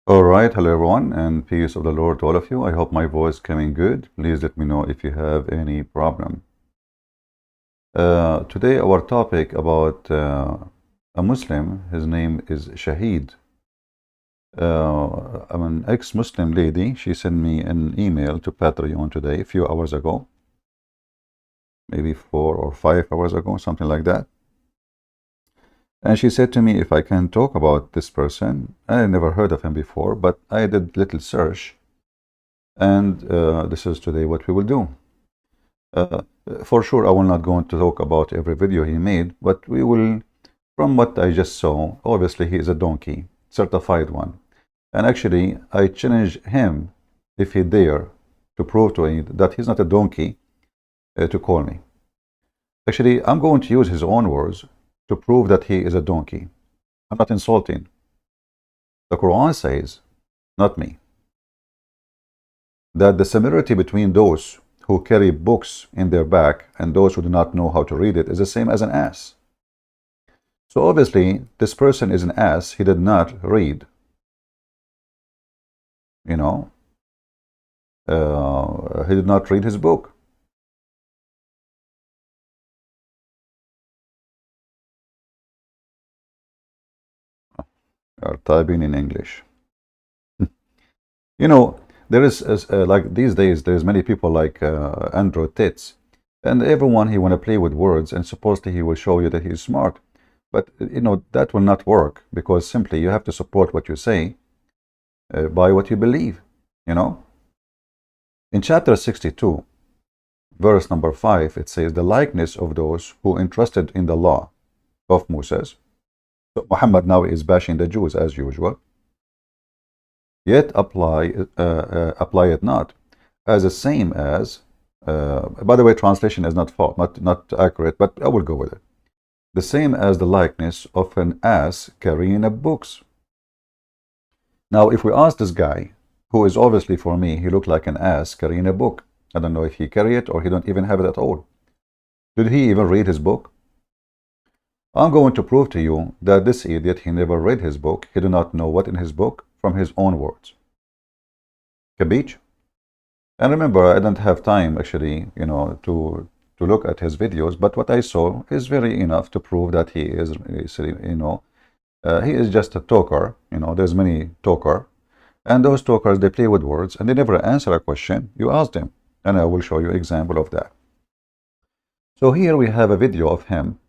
All right, hello everyone, and peace of the Lord to all of you. I hope my voice coming good. Please let me know if you have any problem. Today, our topic about a Muslim. His name is Shahid. I'm an ex-Muslim lady. She sent me an email to Patreon today, a few hours ago, maybe 4 or 5 hours ago, something like that. And she said to me if I can talk about this person. I had never heard of him before, but I did little search. And this is today what we will do. Uh, for sure, I will not go into talk about every video he made, but we will, from what I just saw, obviously he is a donkey, certified one. And actually, I challenge him, if he dare, to prove to me that he's not a donkey, to call me. Actually, I'm going to use his own words to prove that he is a donkey. I'm not insulting. The Quran says, not me, that the similarity between those who carry books in their back and those who do not know how to read it is the same as an ass. So obviously, this person is an ass. He did not read. You know, he did not read his book. Or typing in English. You know, there is like these days, there's many people like Andrew Tate, and everyone he want to play with words, and supposedly he will show you that he's smart. But you know that will not work because simply you have to support what you say by what you believe. You know, in chapter 62, verse number 5, it says the likeness of those who entrusted in the law of Moses. So Muhammad now is bashing the Jews as usual. Yet apply it not as the same as. By the way, translation is not accurate, but I will go with it. The same as the likeness of an ass carrying a books. Now, if we ask this guy, who is obviously for me, he looked like an ass carrying a book. I don't know if he carry it or he don't even have it at all. Did he even read his book? I'm going to prove to you that this idiot, he never read his book. He do not know what in his book from his own words. Capiche? And remember, I don't have time actually, you know, to look at his videos, but what I saw is very enough to prove that he is, you know, he is just a talker. You know, there's many talker, and those talkers, they play with words and they never answer a question you ask them, and I will show you example of that. So here we have a video of him.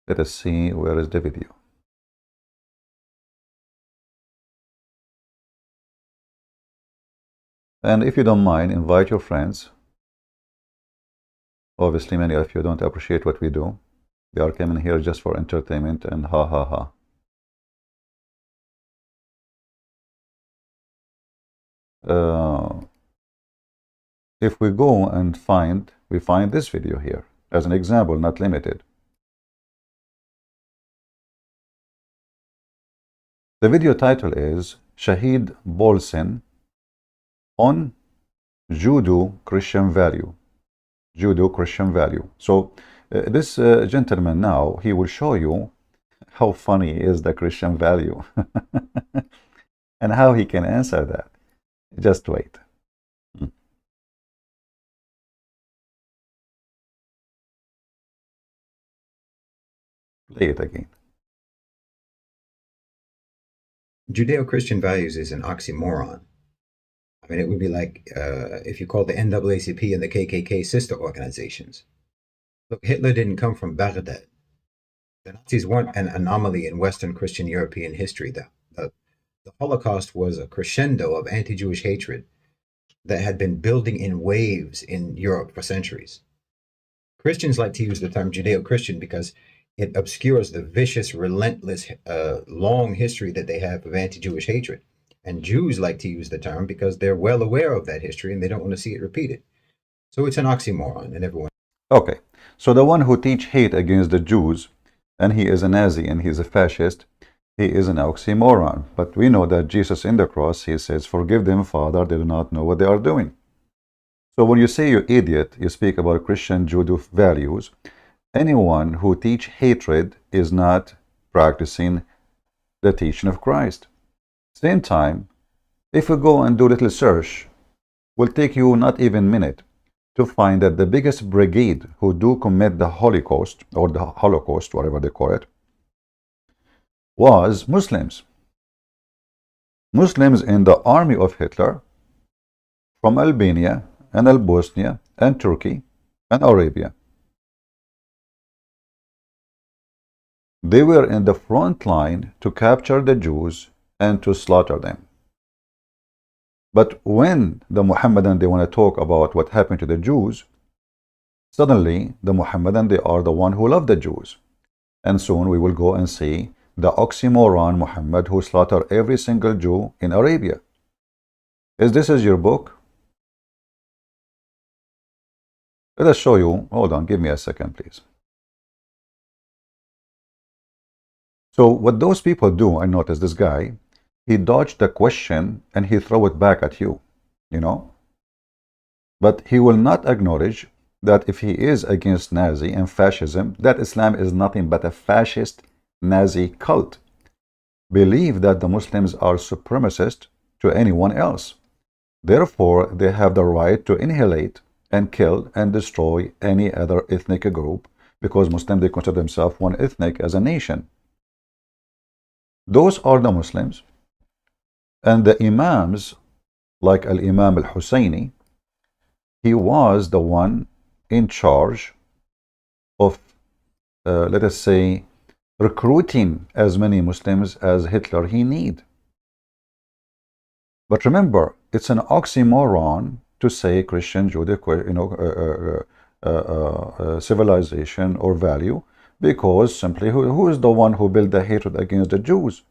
Let us see, where is the video? And if you don't mind, invite your friends. Obviously, many of you don't appreciate what we do. They are coming here just for entertainment and ha ha ha. If we go and we find this video here as an example, not limited. The video title is Shahid Bolsen on Judeo-Christian value. Judeo-Christian value. So this gentleman now, he will show you how funny is the Christian value and how he can answer that. Just wait. Play it again. Judeo-Christian values is an oxymoron. I mean, it would be like if you called the NAACP and the KKK sister organizations. Look, Hitler didn't come from Baghdad. The Nazis weren't an anomaly in Western Christian European history. The Holocaust was a crescendo of anti-Jewish hatred that had been building in waves in Europe for centuries. Christians like to use the term Judeo-Christian because it obscures the vicious, relentless, long history that they have of anti-Jewish hatred. And Jews like to use the term because they're well aware of that history and they don't want to see it repeated. So it's an oxymoron, and everyone. Okay, so the one who teach hate against the Jews, and he is a Nazi and he is a fascist, he is an oxymoron. But we know that Jesus in the cross, he says, forgive them, Father, they do not know what they are doing. So when you say you idiot, you speak about Christian Judeo values. Anyone who teach hatred is not practicing the teaching of Christ. Same time, if we go and do a little search, will take you not even a minute to find that the biggest brigade who do commit the Holocaust, or the Holocaust, whatever they call it, was Muslims. Muslims in the army of Hitler from Albania and Bosnia and Turkey and Arabia. They were in the front line to capture the Jews and to slaughter them. But when the Muhammadan, they want to talk about what happened to the Jews, suddenly the Muhammadan, they are the one who love the Jews. And soon we will go and see the oxymoron Muhammad who slaughtered every single Jew in Arabia. Is this your book? Let us show you. Hold on, give me a second, please. So what those people do, I noticed this guy, he dodged the question and he throw it back at you, But he will not acknowledge that if he is against Nazi and fascism, that Islam is nothing but a fascist Nazi cult. Believe that the Muslims are supremacist to anyone else. Therefore, they have the right to annihilate and kill and destroy any other ethnic group, because Muslims, they consider themselves one ethnic as a nation. Those are the Muslims. And the Imams, like Al-Imam Al-Husayni, he was the one in charge of, let us say, recruiting as many Muslims as Hitler he need. But remember, it's an oxymoron to say Christian, Judaic, civilization or value, because simply who is the one who built the hatred against the Jews?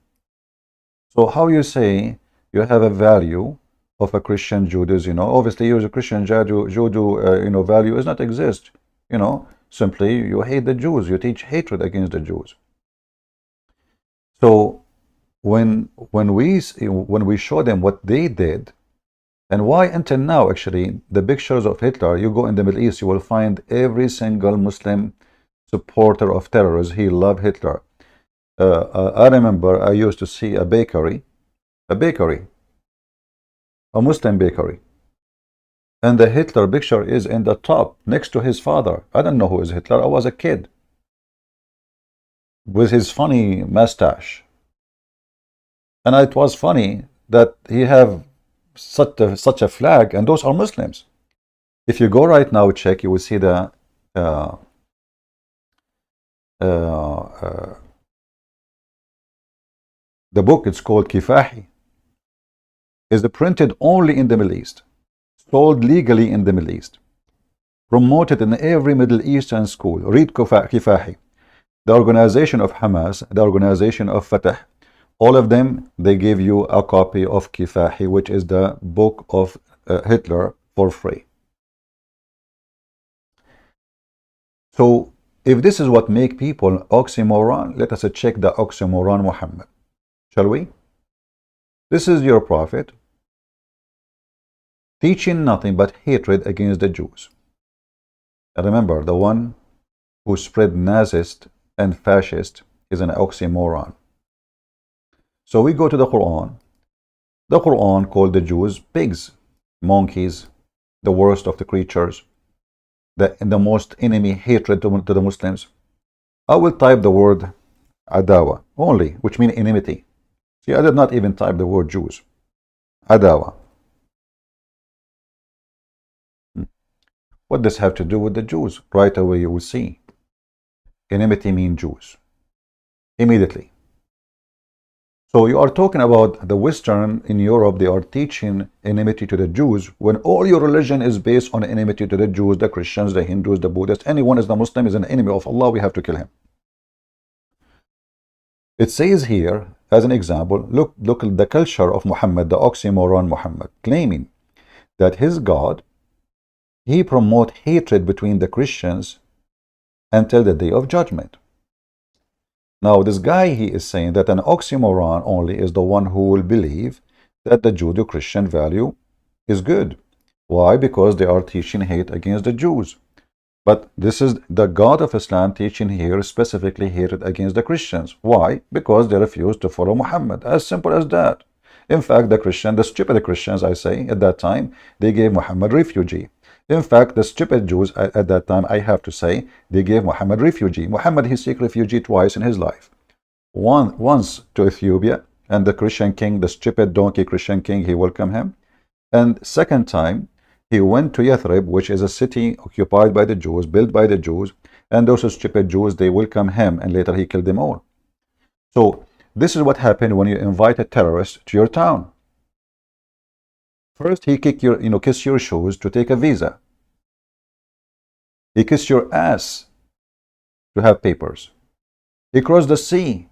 So how you say you have a value of a Christian Judaism? Obviously, you as a Christian Judo, value does not exist. Simply you hate the Jews. You teach hatred against the Jews. So when we show them what they did, and why until now, actually, the pictures of Hitler, you go in the Middle East, you will find every single Muslim supporter of terrorism. He loved Hitler. I remember I used to see a bakery, a Muslim bakery, and the Hitler picture is in the top next to his father. I don't know who is Hitler. I was a kid with his funny mustache, and it was funny that he have such a flag, and those are Muslims. If you go right now, check, you will see the book. It's called Kifahi. Is printed only in the Middle East, sold legally in the Middle East, promoted in every Middle Eastern school. Read Kifahi. The organization of Hamas, the organization of Fatah, all of them, they give you a copy of Kifahi, which is the book of Hitler, for free. So if this is what make people oxymoron, let us check the oxymoron Muhammad. Shall we? This is your prophet teaching nothing but hatred against the Jews. And remember, the one who spread Nazist and fascist is an oxymoron. So we go to the Quran. The Quran called the Jews pigs, monkeys, the worst of the creatures, the most enemy hatred to the Muslims. I will type the word adawa only, which means enmity. See, I did not even type the word Jews. Adawa. What does this have to do with the Jews? Right away you will see. Enmity means Jews. Immediately. So you are talking about the Western in Europe, they are teaching enmity to the Jews, when all your religion is based on enmity to the Jews, the Christians, the Hindus, the Buddhists. Anyone is the Muslim is an enemy of Allah, we have to kill him. It says here, as an example, look at the culture of Muhammad, the oxymoron Muhammad, claiming that his God, he promote hatred between the Christians until the day of judgment. Now, this guy, he is saying that an oxymoron only is the one who will believe that the Judeo-Christian value is good. Why? Because they are teaching hate against the Jews. But this is the God of Islam teaching here specifically hatred against the Christians. Why? Because they refuse to follow Muhammad. As simple as that. In fact, the stupid Christians, I say, at that time, they gave Muhammad refugee. In fact, the stupid Jews at that time, I have to say, they gave Muhammad refugee. Muhammad, he seek refugee twice in his life. Once to Ethiopia, and the Christian king, the stupid donkey Christian king, he welcomed him. And second time, he went to Yathrib, which is a city occupied by the Jews, built by the Jews, and those stupid Jews, they welcome him, and later he killed them all. So this is what happened when you invite a terrorist to your town. First, he kiss your shoes to take a visa. He kissed your ass to have papers. He crossed the sea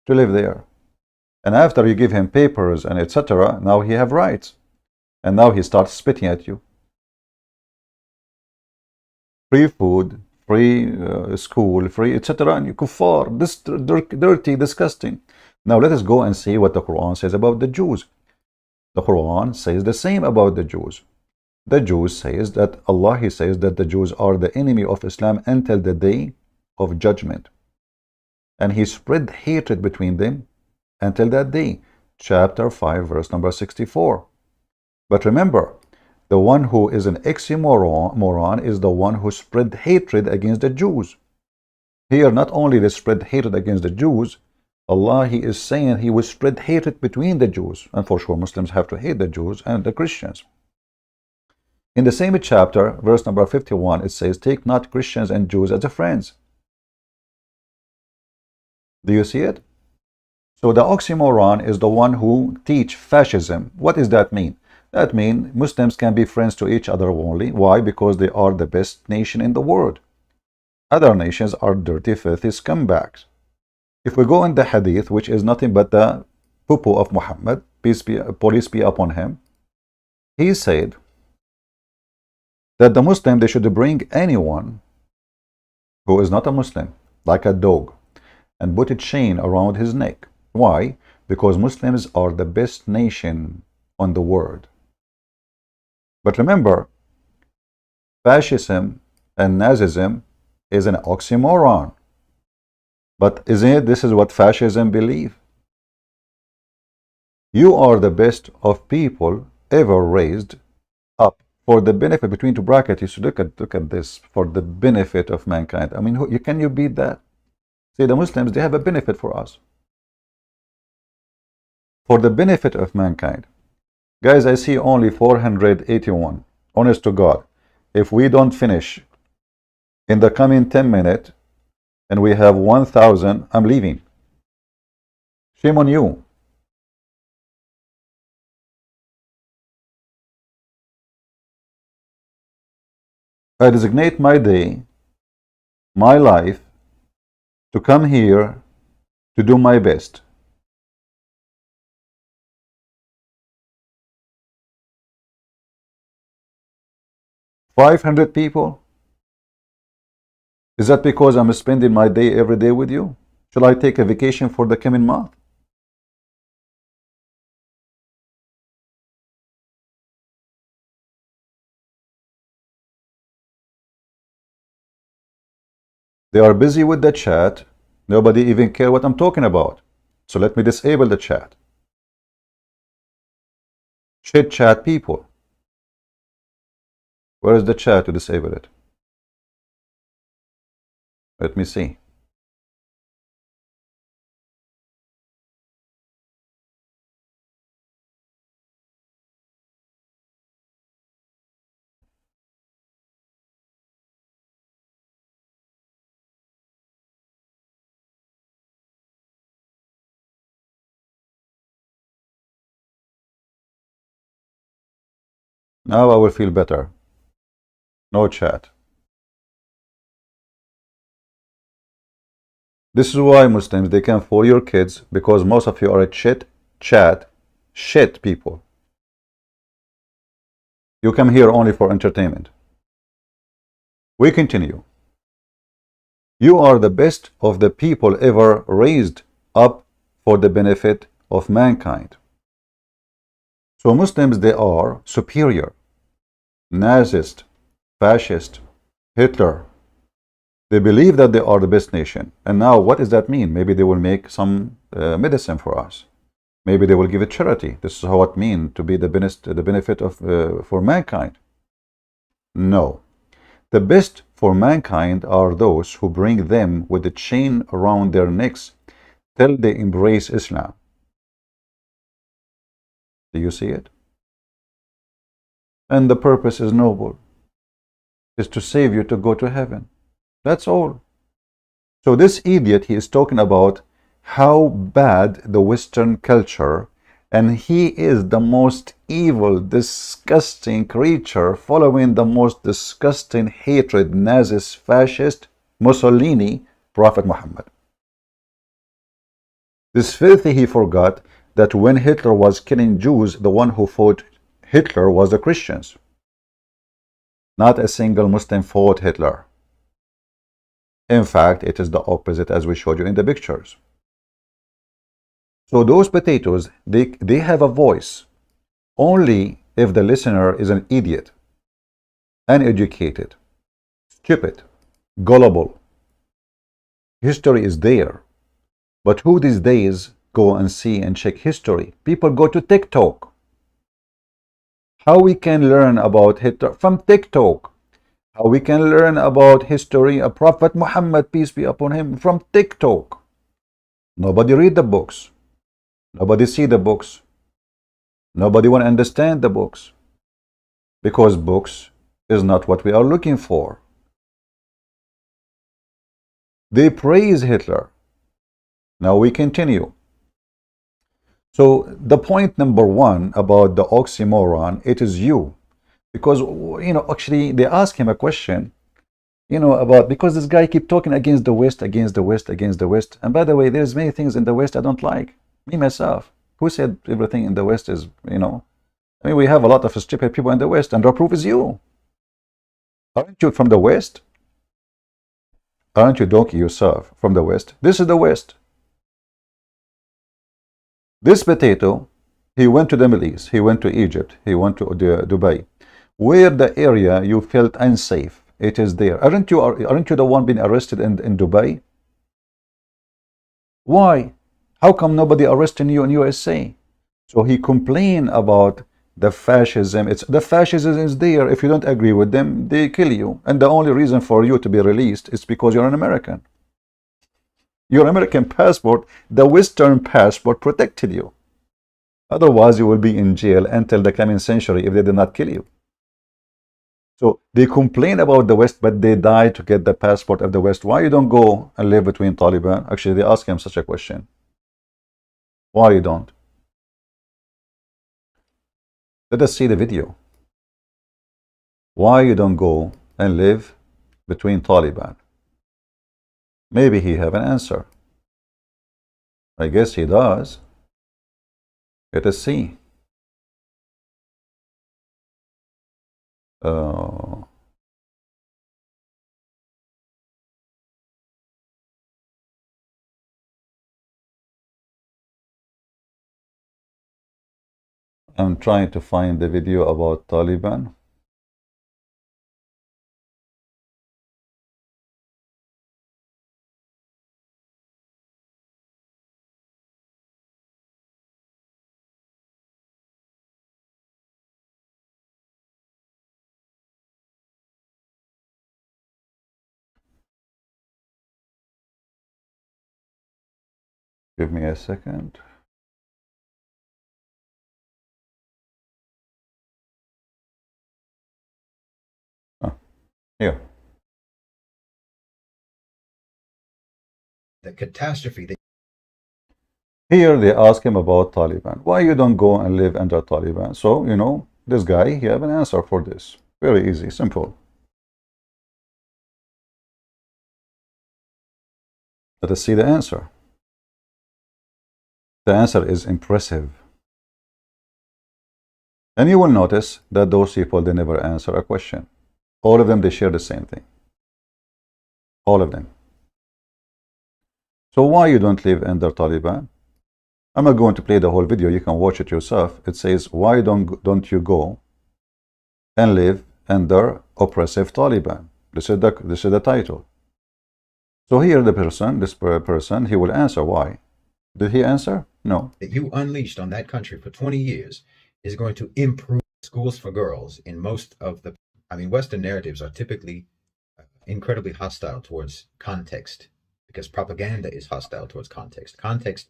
to live there. And after you give him papers and etc., now he have rights. And now he starts spitting at you. Free food, free school, free etc. And you kuffar, this dirty, disgusting. Now let us go and see what the Quran says about the Jews. The Quran says the same about the Jews. The Jews says that Allah, he says that the Jews are the enemy of Islam until the day of judgment. And he spread hatred between them until that day. Chapter 5, verse number 64. But remember, the one who is an oxymoron is the one who spread hatred against the Jews. Here, not only they spread hatred against the Jews, Allah, he is saying he will spread hatred between the Jews. And for sure, Muslims have to hate the Jews and the Christians. In the same chapter, verse number 51, it says, take not Christians and Jews as friends. Do you see it? So the oxymoron is the one who teach fascism. What does that mean? That means Muslims can be friends to each other only. Why? Because they are the best nation in the world. Other nations are dirty, filthy scumbags. If we go in the hadith, which is nothing but the poo-poo of Muhammad, peace be upon him, he said that the Muslim, they should bring anyone who is not a Muslim, like a dog, and put a chain around his neck. Why? Because Muslims are the best nation on the world. But remember, fascism and Nazism is an oxymoron. But isn't it this is what fascism believe? You are the best of people ever raised up for the benefit, between two brackets. You should look at this, for the benefit of mankind. I mean, can you beat that? See, the Muslims, they have a benefit for us. For the benefit of mankind. Guys, I see only 481. Honest to God. If we don't finish in the coming 10 minutes, and we have 1,000, I'm leaving. Shame on you. I designate my day, my life, to come here to do my best. $500 people? Is that because I'm spending my day every day with you? Shall I take a vacation for the coming month? They are busy with the chat. Nobody even cares what I'm talking about. So let me disable the chat. Chit chat people. Where is the chat to disable it? Let me see. Now I will feel better. No chat. This is why Muslims, they can fool your kids, because most of you are a chit chat shit people. You come here only for entertainment. We continue. You are the best of the people ever raised up for the benefit of mankind. So Muslims, they are superior, Nazist, fascist, Hitler. They believe that they are the best nation. And now what does that mean? Maybe they will make some medicine for us. Maybe they will give it charity. This is how it means to be the benefit of for mankind. No. The best for mankind are those who bring them with a chain around their necks till they embrace Islam. Do you see it? And the purpose is noble. Is to save you to go to heaven. That's all. So this idiot, he is talking about how bad the Western culture, and he is the most evil, disgusting creature following the most disgusting hatred, Nazis, fascist, Mussolini, Prophet Muhammad. This filthy, he forgot that when Hitler was killing Jews, the one who fought Hitler was the Christians. Not a single Muslim fought Hitler. In fact, it is the opposite, as we showed you in the pictures. So those potatoes, they have a voice only if the listener is an idiot, uneducated, stupid, gullible. History is there. But who these days go and see and check history? People go to TikTok. How we can learn about Hitler? From TikTok. How we can learn about history of Prophet Muhammad, peace be upon him, from TikTok. Nobody read the books. Nobody see the books. Nobody want to understand the books. Because books is not what we are looking for. They praise Hitler. Now we continue. So the point number one about the oxymoron, it is you. Because, actually they ask him a question, about, because this guy keep talking against the West, against the West, against the West. And by the way, there's many things in the West I don't like. Me, myself. Who said everything in the West is, we have a lot of stupid people in the West, and the proof is you. Aren't you from the West? Aren't you donkey yourself from the West? This is the West. This potato, he went to the Middle East, he went to Egypt, he went to Dubai. Where the area you felt unsafe, it is there. Aren't you the one being arrested in Dubai? Why? How come nobody arresting you in USA? So he complained about the fascism. The fascism is there. If you don't agree with them, they kill you. And the only reason for you to be released is because you're an American. Your American passport, the Western passport, protected you. Otherwise, you will be in jail until the coming century if they did not kill you. So they complain about the West, but they die to get the passport of the West. Why you don't go and live between Taliban? Actually, they ask him such a question. Why you don't? Let us see the video. Why you don't go and live between Taliban? Maybe he have an answer. I guess he does. Let us see. I'm trying to find the video about Taliban. Give me a second. Here. The catastrophe that Here they ask him about Taliban. Why you don't go and live under Taliban? So, this guy, he have an answer for this. Very easy, simple. Let us see the answer. The answer is impressive. And you will notice that those people, they never answer a question. All of them, they share the same thing. All of them. So why you don't live under Taliban? I'm not going to play the whole video. You can watch it yourself. It says, why don't you go and live under oppressive Taliban? This is the title. So here the person, this person, he will answer why. Did he answer? No. That you unleashed on that country for 20 years is going to improve schools for girls in most of the, I mean, Western narratives are typically incredibly hostile towards context because propaganda is hostile towards context. Context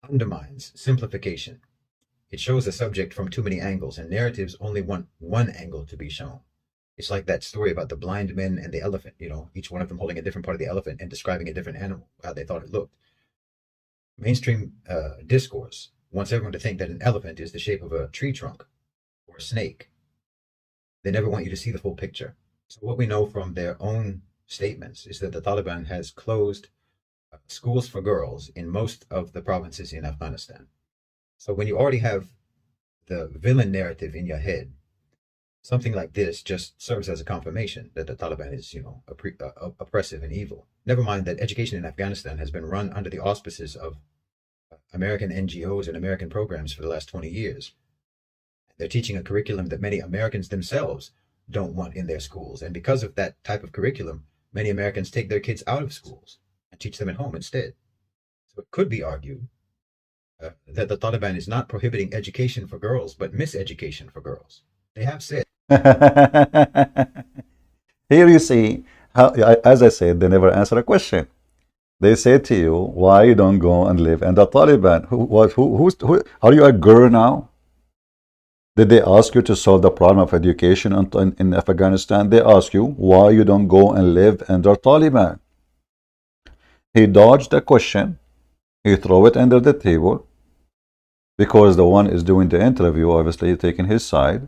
undermines simplification. It shows a subject from too many angles, and narratives only want one angle to be shown. It's like that story about the blind men and the elephant, you know, each one of them holding a different part of the elephant and describing a different animal, how they thought it looked. Mainstream discourse wants everyone to think that an elephant is the shape of a tree trunk or a snake. They never want you to see the full picture. So what we know from their own statements is that the Taliban has closed schools for girls in most of the provinces in Afghanistan. So when you already have the villain narrative in your head, something like this just serves as a confirmation that the Taliban is, you know, oppressive and evil. Never mind that education in Afghanistan has been run under the auspices of American NGOs and American programs for the last 20 years. They're teaching a curriculum that many Americans themselves don't want in their schools. And because of that type of curriculum, many Americans take their kids out of schools and teach them at home instead. So it could be argued that the Taliban is not prohibiting education for girls, but miseducation for girls. They have said. Here you see how, as I said, they never answer a question. They say to you, why you don't go and live in the Taliban? Who are you a girl now? Did they ask you to solve the problem of education in Afghanistan? They ask you why you don't go and live under Taliban. He dodged the question. He threw it under the table because the one is doing the interview, obviously taking his side.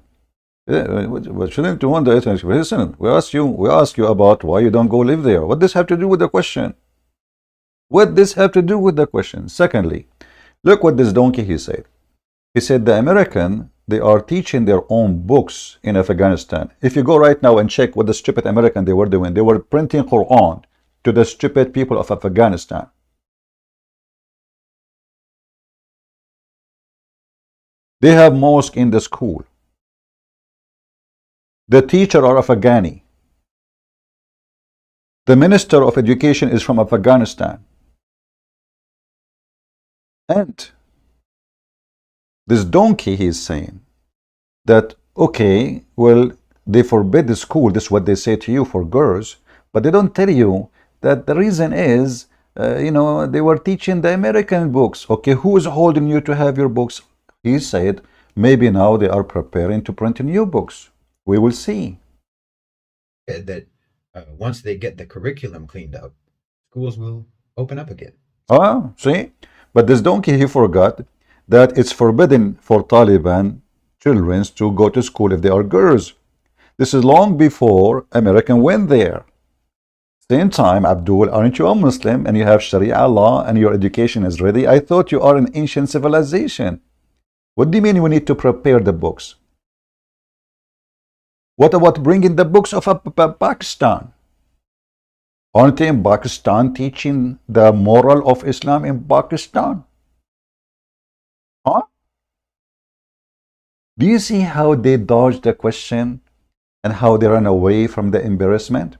Shouldn't you want the interview? Listen, we ask you about why you don't go live there. What does this have to do with the question? What does this have to do with the question? Secondly, look what this donkey he said. He said the American, they are teaching their own books in Afghanistan. If you go right now and check what the stupid American they were doing, they were printing Quran to the stupid people of Afghanistan. They have mosque in the school. The teacher are Afghani. The minister of education is from Afghanistan. And this donkey, he is saying that, okay, well, they forbid the school, this is what they say to you for girls, but they don't tell you that the reason is, you know, they were teaching the American books. Okay, who is holding you to have your books? He said, maybe now they are preparing to print new books. We will see. That once they get the curriculum cleaned up, schools will open up again. Ah, see? But this donkey, he forgot that it's forbidden for Taliban children to go to school if they are girls. This is long before American went there. Same time, Abdul, aren't you a Muslim and you have Sharia law and your education is ready? I thought you are an ancient civilization. What do you mean we need to prepare the books? What about bringing the books of Pakistan? Aren't they in Pakistan teaching the moral of Islam in Pakistan? Huh? Do you see how they dodge the question and how they run away from the embarrassment?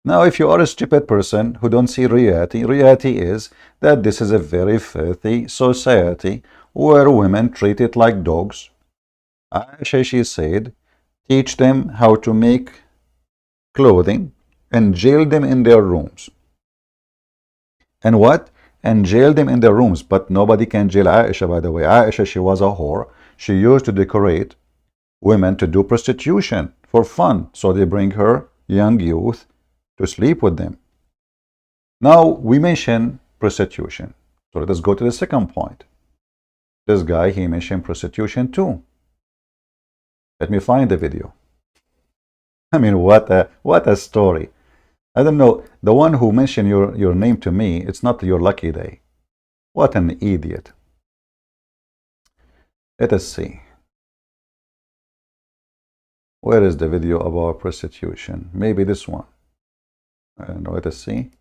Now, if you are a stupid person who don't see reality is that this is a very filthy society where women treated like dogs. Aisha, she said, teach them how to make clothing and jail them in their rooms. And what? And jail them in their rooms. But nobody can jail Aisha, by the way. Aisha, she was a whore. She used to decorate women to do prostitution for fun. So they bring her young youth to sleep with them. Now, we mentioned prostitution. So let us go to the second point. This guy, he mentioned prostitution too. Let me find the video. I mean, what a story. I don't know, the one who mentioned your name to me, it's not your lucky day. What an idiot. Let us see. Where is the video about prostitution? Maybe this one. No, let us see.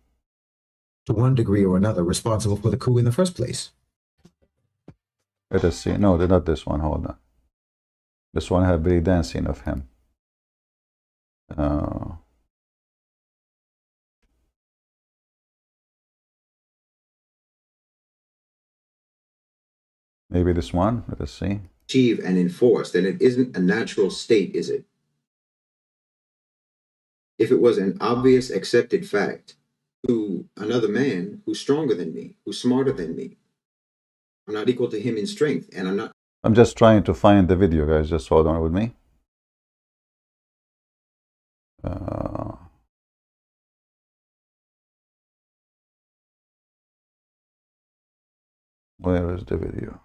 To one degree or another, responsible for the coup in the first place. Let us see. No, not this one. Hold on. This one have belly dancing of him. Maybe this one. Let us see. Achieve and enforce, then it isn't a natural state, is it? If it was an obvious accepted fact to another man who's stronger than me, who's smarter than me, I'm not equal to him in strength, and I'm not. I'm just trying to find the video, guys. Just hold on with me. Where is the video?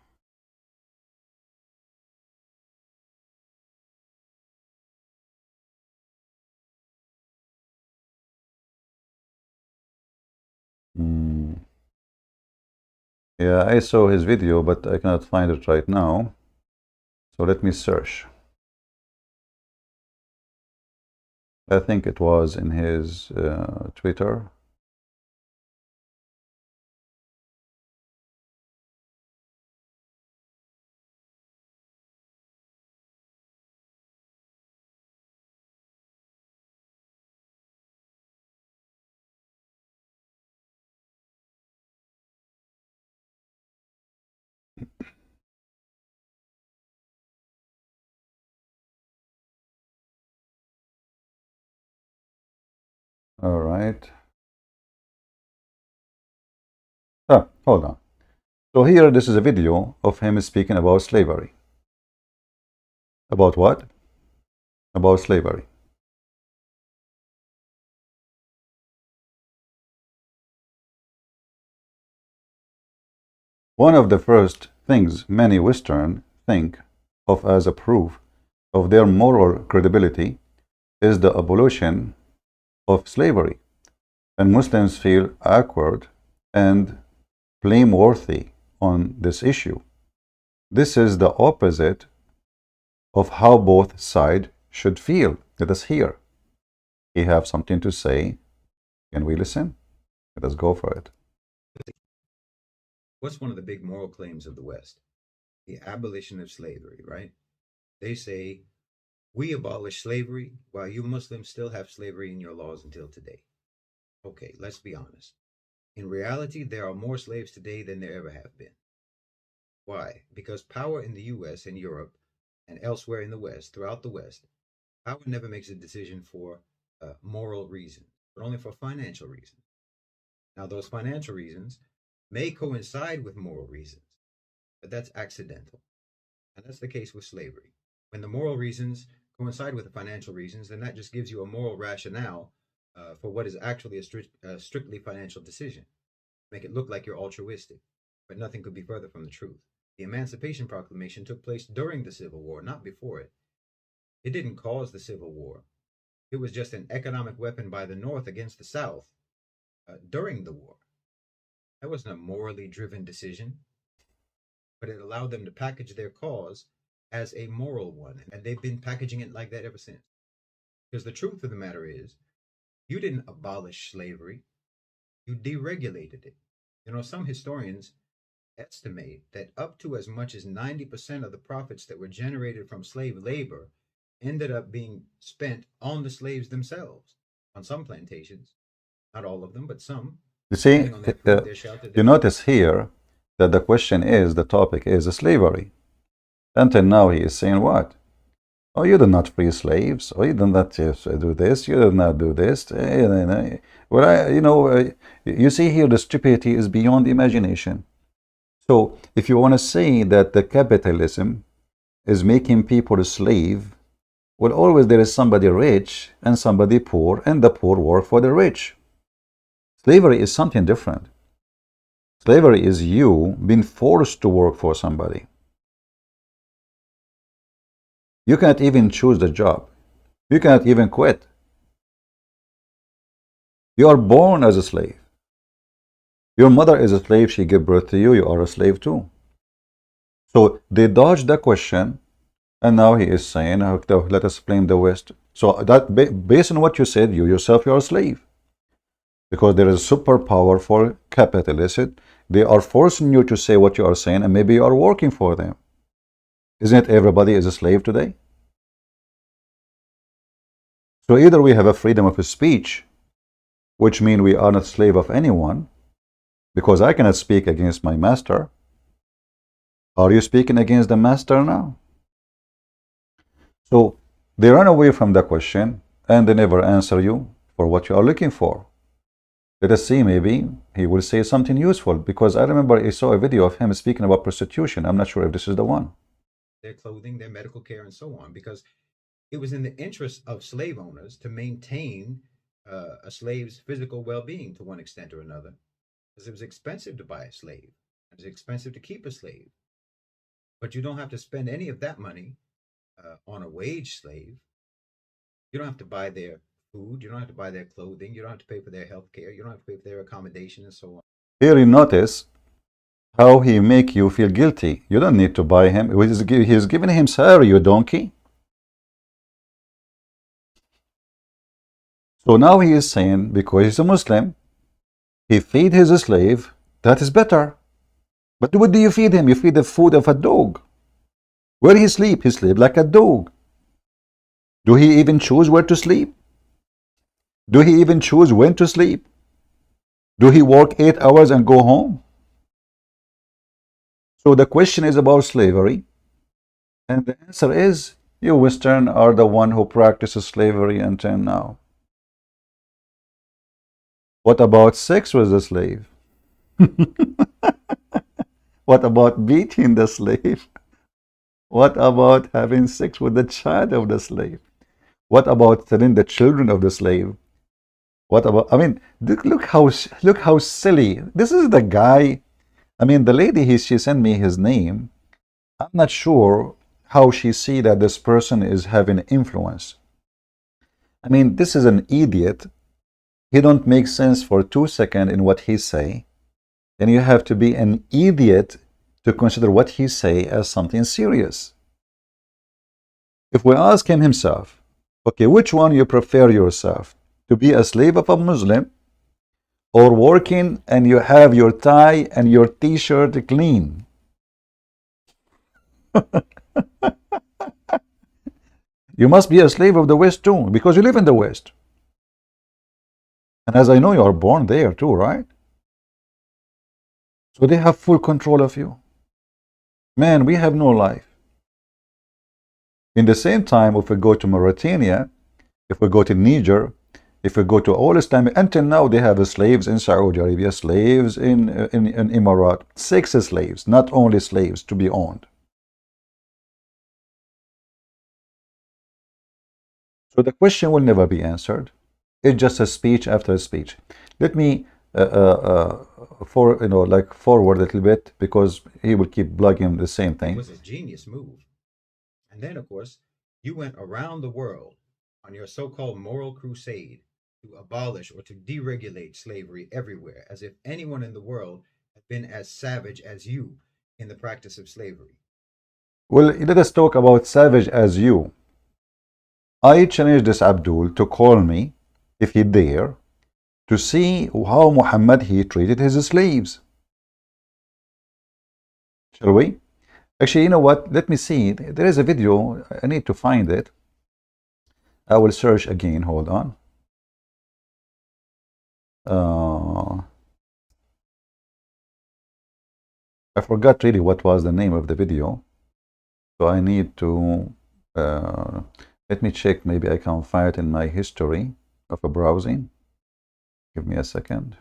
Yeah, I saw his video, but I cannot find it right now. So let me search. I think it was in his Twitter. All right. Hold on. So here, this is a video of him speaking about slavery. About what? About slavery. One of the first things many Western think of as a proof of their moral credibility is the abolition of slavery, and Muslims feel awkward and blameworthy on this issue. This is the opposite of how both sides should feel. Let us hear. He have something to say. Can we listen? Let us go for it. What's one of the big moral claims of the West? The abolition of slavery, right? They say, we abolish slavery while you Muslims still have slavery in your laws until today. Okay, let's be honest. In reality, there are more slaves today than there ever have been. Why? Because power in the US and Europe and elsewhere in the West, throughout the West, power never makes a decision for moral reasons, but only for financial reasons. Now, those financial reasons may coincide with moral reasons, but that's accidental. And that's the case with slavery. When the moral reasons coincide with the financial reasons, then that just gives you a moral rationale for what is actually a strictly financial decision. Make it look like you're altruistic, but nothing could be further from the truth. The Emancipation Proclamation took place during the Civil War, not before it. It didn't cause the Civil War. It was just an economic weapon by the North against the South during the war. That wasn't a morally driven decision, but it allowed them to package their cause as a moral one. And they've been packaging it like that ever since. Because the truth of the matter is, you didn't abolish slavery, you deregulated it. You know, some historians estimate that up to as much as 90% of the profits that were generated from slave labor ended up being spent on the slaves themselves, on some plantations. Not all of them, but some. You see, You you notice here that the question is, the topic is slavery. Until now, he is saying what? Oh, you did not free slaves. Oh, you did not do this. You did not do this. Well, you see here the stupidity is beyond imagination. So, if you want to say that the capitalism is making people a slave, well, always there is somebody rich and somebody poor, and the poor work for the rich. Slavery is something different. Slavery is you being forced to work for somebody. You cannot even choose the job. You cannot even quit. You are born as a slave. Your mother is a slave. She gave birth to you. You are a slave too. So they dodged the question, and now he is saying, let us blame the West. So that based on what you said, you yourself, you are a slave. Because there is super powerful capitalists. They are forcing you to say what you are saying, and maybe you are working for them. Isn't it everybody is a slave today? So either we have a freedom of speech, which means we are not slave of anyone, because I cannot speak against my master. Are you speaking against the master now? So they run away from the question and they never answer you for what you are looking for. Let us see, maybe he will say something useful, because I remember I saw a video of him speaking about prostitution. I'm not sure if this is the one. Their clothing, their medical care, and so on, because it was in the interest of slave owners to maintain a slave's physical well-being to one extent or another, because it was expensive to buy a slave. It was expensive to keep a slave, but you don't have to spend any of that money on a wage slave. You don't have to buy their food. You don't have to buy their clothing. You don't have to pay for their health care. You don't have to pay for their accommodation and so on. Here you notice how he make you feel guilty. You don't need to buy him. He's giving him salary, you donkey. So now he is saying, because he's a Muslim, he feed his slave, that is better. But what do you feed him? You feed the food of a dog. Where he sleep? He sleep like a dog. Do he even choose where to sleep? Do he even choose when to sleep? Do he work 8 hours and go home? So the question is about slavery. And the answer is, you Western are the one who practices slavery until now. What about sex with the slave? What about beating the slave? What about having sex with the child of the slave? What about telling the children of the slave? What about, I mean, look how silly. This is the guy. I mean, the lady, she sent me his name. I'm not sure how she see that this person is having influence. I mean, this is an idiot. He don't make sense for 2 seconds in what he say. Then you have to be an idiot to consider what he say as something serious. If we ask him himself, okay, which one you prefer yourself? To be a slave of a Muslim, or working and you have your tie and your t-shirt clean? You must be a slave of the West too, because you live in the West. And as I know, you are born there too, right? So they have full control of you. Man, we have no life. In the same time, if we go to Mauritania, if we go to Niger, if we go to all Islamic, until now they have slaves in Saudi Arabia, slaves in Emirat, 6 slaves, not only slaves to be owned. So the question will never be answered. It's just a speech after a speech. Let me forward a little bit, because he will keep plugging the same It thing. was a genius move. And then, of course, you went around the world on your so called moral crusade to abolish or to deregulate slavery everywhere, as if anyone in the world had been as savage as you in the practice of slavery. Well, let us talk about savage as you. I challenge this Abdul to call me, if he dare, to see how Muhammad he treated his slaves. Shall we? Actually, you know what? Let me see. There is a video. I need to find it. I will search again. Hold on. I forgot really what was the name of the video. So I need to let me check. Maybe I can find it in my history of a browsing. Give me a second.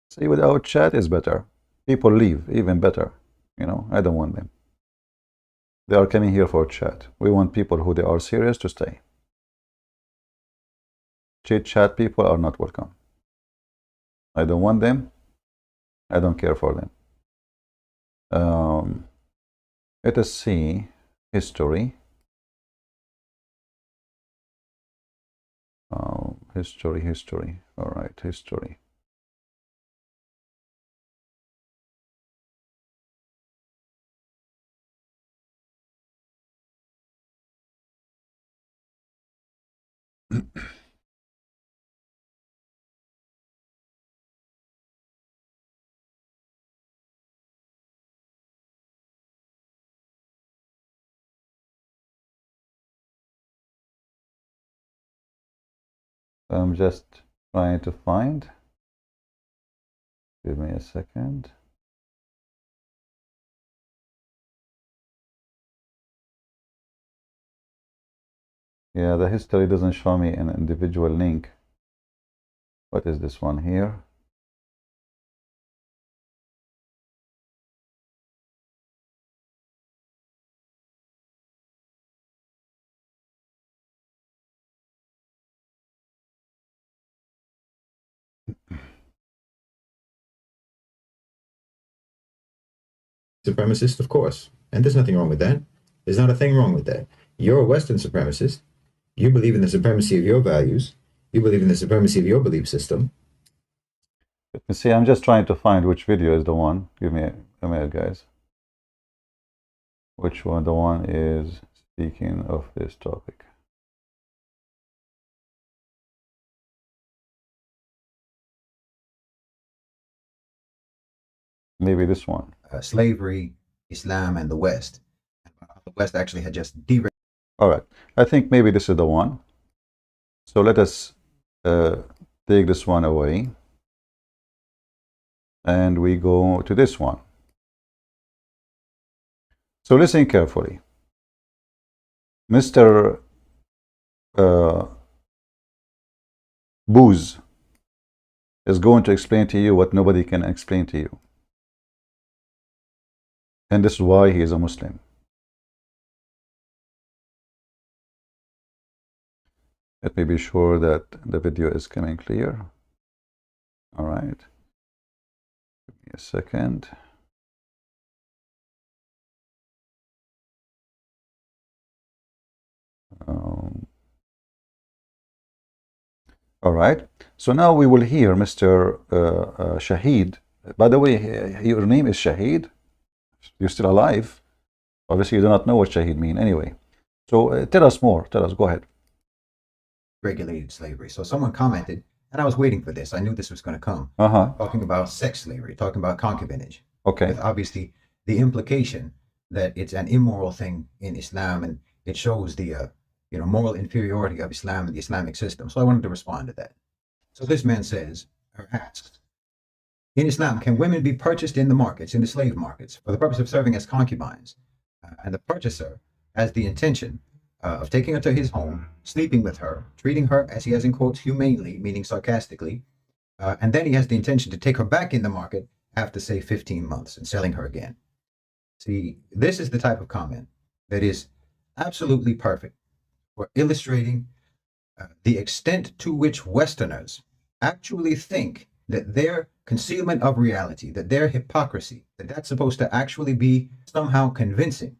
See, without chat is better. People leave, even better. You know, I don't want them. They are coming here for chat. We want people who they are serious to stay. Chit chat people are not welcome. I don't want them. I don't care for them. Let us see history. History. All right, history. I'm just trying to find. Give me a second. Yeah, the history doesn't show me an individual link. What is this one here? Supremacist, of course. And there's nothing wrong with that. There's not a thing wrong with that. You're a Western supremacist. You believe in the supremacy of your values. You believe in the supremacy of your belief system. Let me see, I'm just trying to find which video is the one. Give me a minute, guys. Which one? The one is speaking of this topic. Maybe this one. Slavery, Islam, and the West. The West actually had just derailed. All right. I think maybe this is the one. So let us take this one away. And we go to this one. So listen carefully. Mr. Booz is going to explain to you what nobody can explain to you. And this is why he is a Muslim. Let me be sure that the video is coming clear. All right. Give me a second. All right. So now we will hear Mr. Shahid. By the way, your name is Shahid? You're still alive? Obviously, you do not know what Shahid means. Anyway, so tell us more. Tell us. Go ahead. Regulated slavery. So someone commented, and I was waiting for this. I knew this was going to come. Talking about sex slavery, talking about concubinage. Okay. With obviously the implication that it's an immoral thing in Islam, and it shows the moral inferiority of Islam and the Islamic system. So I wanted to respond to that. So this man says, or asks, in Islam, can women be purchased in the markets, in the slave markets, for the purpose of serving as concubines? And the purchaser has the intention of taking her to his home, sleeping with her, treating her, as he has in quotes, humanely, meaning sarcastically, and then he has the intention to take her back in the market after, say, 15 months and selling her again. See, this is the type of comment that is absolutely perfect for illustrating the extent to which Westerners actually think that their concealment of reality, that their hypocrisy, that's supposed to actually be somehow convincing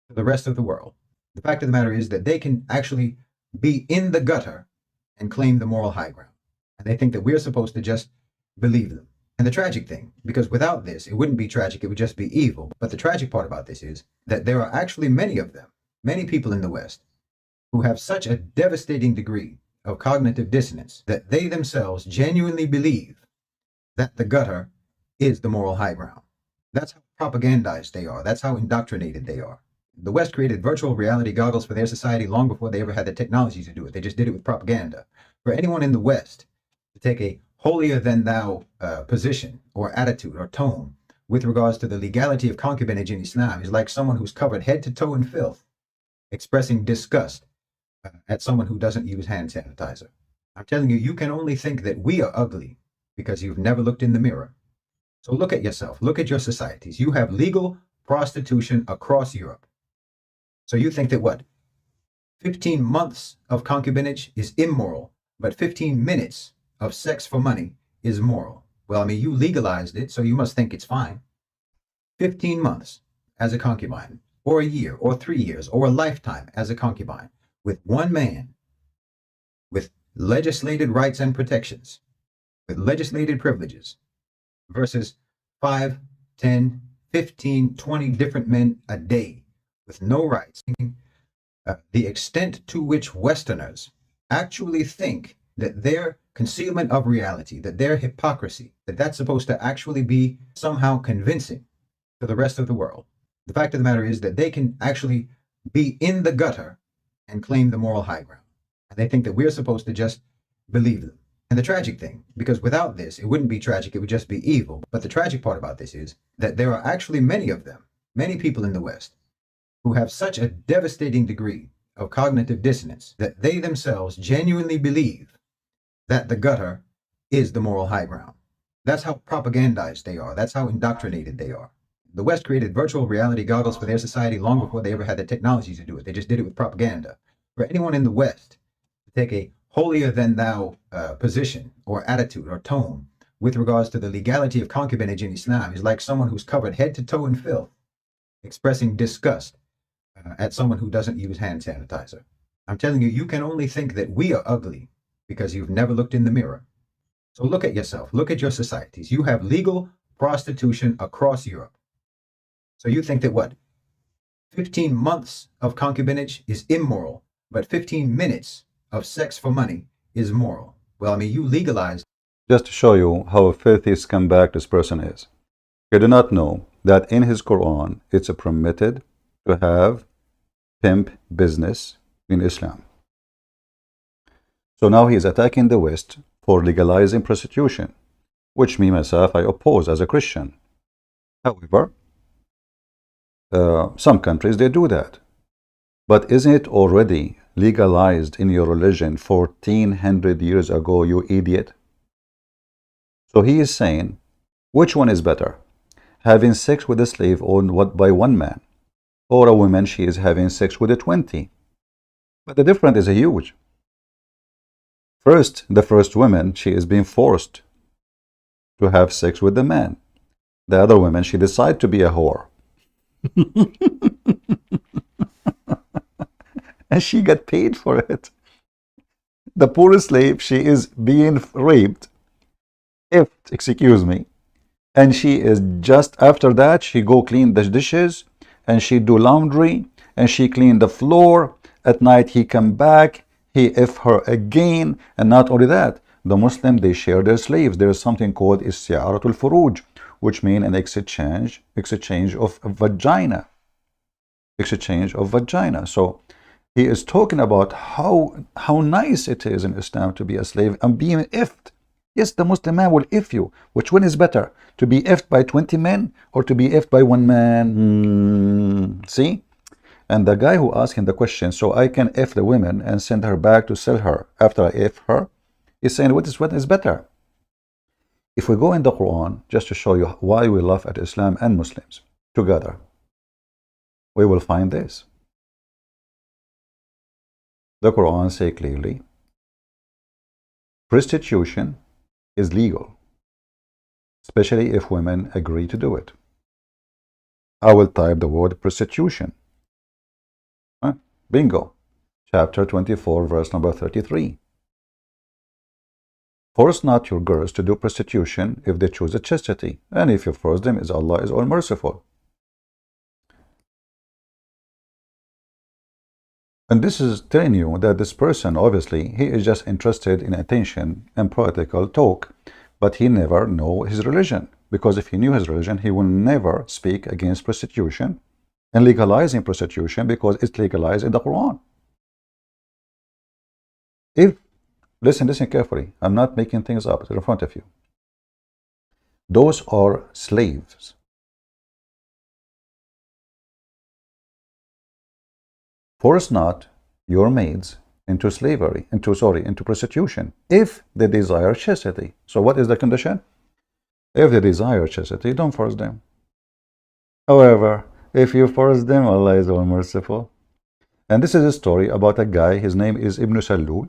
to the rest of the world. The fact of the matter is that they can actually be in the gutter and claim the moral high ground. And they think that we're supposed to just believe them. And the tragic thing, because without this, it wouldn't be tragic, it would just be evil. But the tragic part about this is that there are actually many of them, many people in the West, who have such a devastating degree of cognitive dissonance that they themselves genuinely believe that the gutter is the moral high ground. That's how propagandized they are. That's how indoctrinated they are. The West created virtual reality goggles for their society long before they ever had the technology to do it. They just did it with propaganda. For anyone in the West to take a holier-than-thou position or attitude or tone with regards to the legality of concubinage in Islam is like someone who's covered head to toe in filth, expressing disgust at someone who doesn't use hand sanitizer. I'm telling you, you can only think that we are ugly because you've never looked in the mirror. So look at yourself. Look at your societies. You have legal prostitution across Europe. So you think that what? 15 months of concubinage is immoral, but 15 minutes of sex for money is moral. Well, I mean, you legalized it, so you must think it's fine. 15 months as a concubine, or a year, or 3 years, or a lifetime as a concubine, with one man, with legislated rights and protections, with legislated privileges, versus 5, 10, 15, 20 different men a day with no rights. The extent to which Westerners actually think that their concealment of reality, that their hypocrisy, that's supposed to actually be somehow convincing to the rest of the world. The fact of the matter is that they can actually be in the gutter and claim the moral high ground. And they think that we're supposed to just believe them. And the tragic thing, because without this, it wouldn't be tragic, it would just be evil. But the tragic part about this is that there are actually many of them, many people in the West, who have such a devastating degree of cognitive dissonance that they themselves genuinely believe that the gutter is the moral high ground. That's how propagandized they are. That's how indoctrinated they are. The West created virtual reality goggles for their society long before they ever had the technology to do it. They just did it with propaganda. For anyone in the West to take a holier than thou position or attitude or tone with regards to the legality of concubinage in Islam is like someone who's covered head to toe in filth, expressing disgust at someone who doesn't use hand sanitizer. I'm telling you, you can only think that we are ugly because you've never looked in the mirror. So look at yourself, look at your societies. You have legal prostitution across Europe. So you think that what? 15 months of concubinage is immoral, but 15 minutes of sex for money is moral. Well, I mean, you legalized. Just to show you how filthy scumbag this person is. You do not know that in his Quran, it's permitted to have pimp business in Islam. So now he is attacking the West for legalizing prostitution, which me, myself, I oppose as a Christian. However, some countries, they do that. But isn't it already legalized in your religion 1400 years ago, you idiot? So he is saying, which one is better? Having sex with a slave owned by one man, or a woman, she is having sex with a 20. But the difference is huge. First, the first woman, she is being forced to have sex with the man. The other woman, she decides to be a whore. And she got paid for it. The poor slave, she is being raped, excuse me, and she is just after that, she go clean the dishes, and she do laundry, and she clean the floor. At night, he come back, he F her again, and not only that, the Muslim, they share their slaves. There is something called isti'aratul furuj, which means an exchange of vagina. Exchange of vagina. So he is talking about how nice it is in Islam to be a slave and being effed. Yes, the Muslim man will if you. Which one is better? To be effed by 20 men or to be effed by one man? See? And the guy who asked him the question, so I can F the women and send her back to sell her after I F her, is saying, what is better? If we go in the Quran, just to show you why we laugh at Islam and Muslims together, we will find this. The Quran says clearly, prostitution is legal, especially if women agree to do it. I will type the word prostitution. Bingo. Chapter 24, verse number 33. Force not your girls to do prostitution if they choose a chastity, and if you force them, Allah is all merciful. And this is telling you that this person, obviously, he is just interested in attention and political talk, but he never know his religion. Because if he knew his religion, he will never speak against prostitution and legalizing prostitution, because it's legalized in the Quran. Listen carefully. I'm not making things up in front of you. Those are slaves. Force not your maids into slavery, into prostitution, if they desire chastity. So what is the condition? If they desire chastity, don't force them. However, if you force them, Allah is all merciful. And this is a story about a guy, his name is Ibn Salul.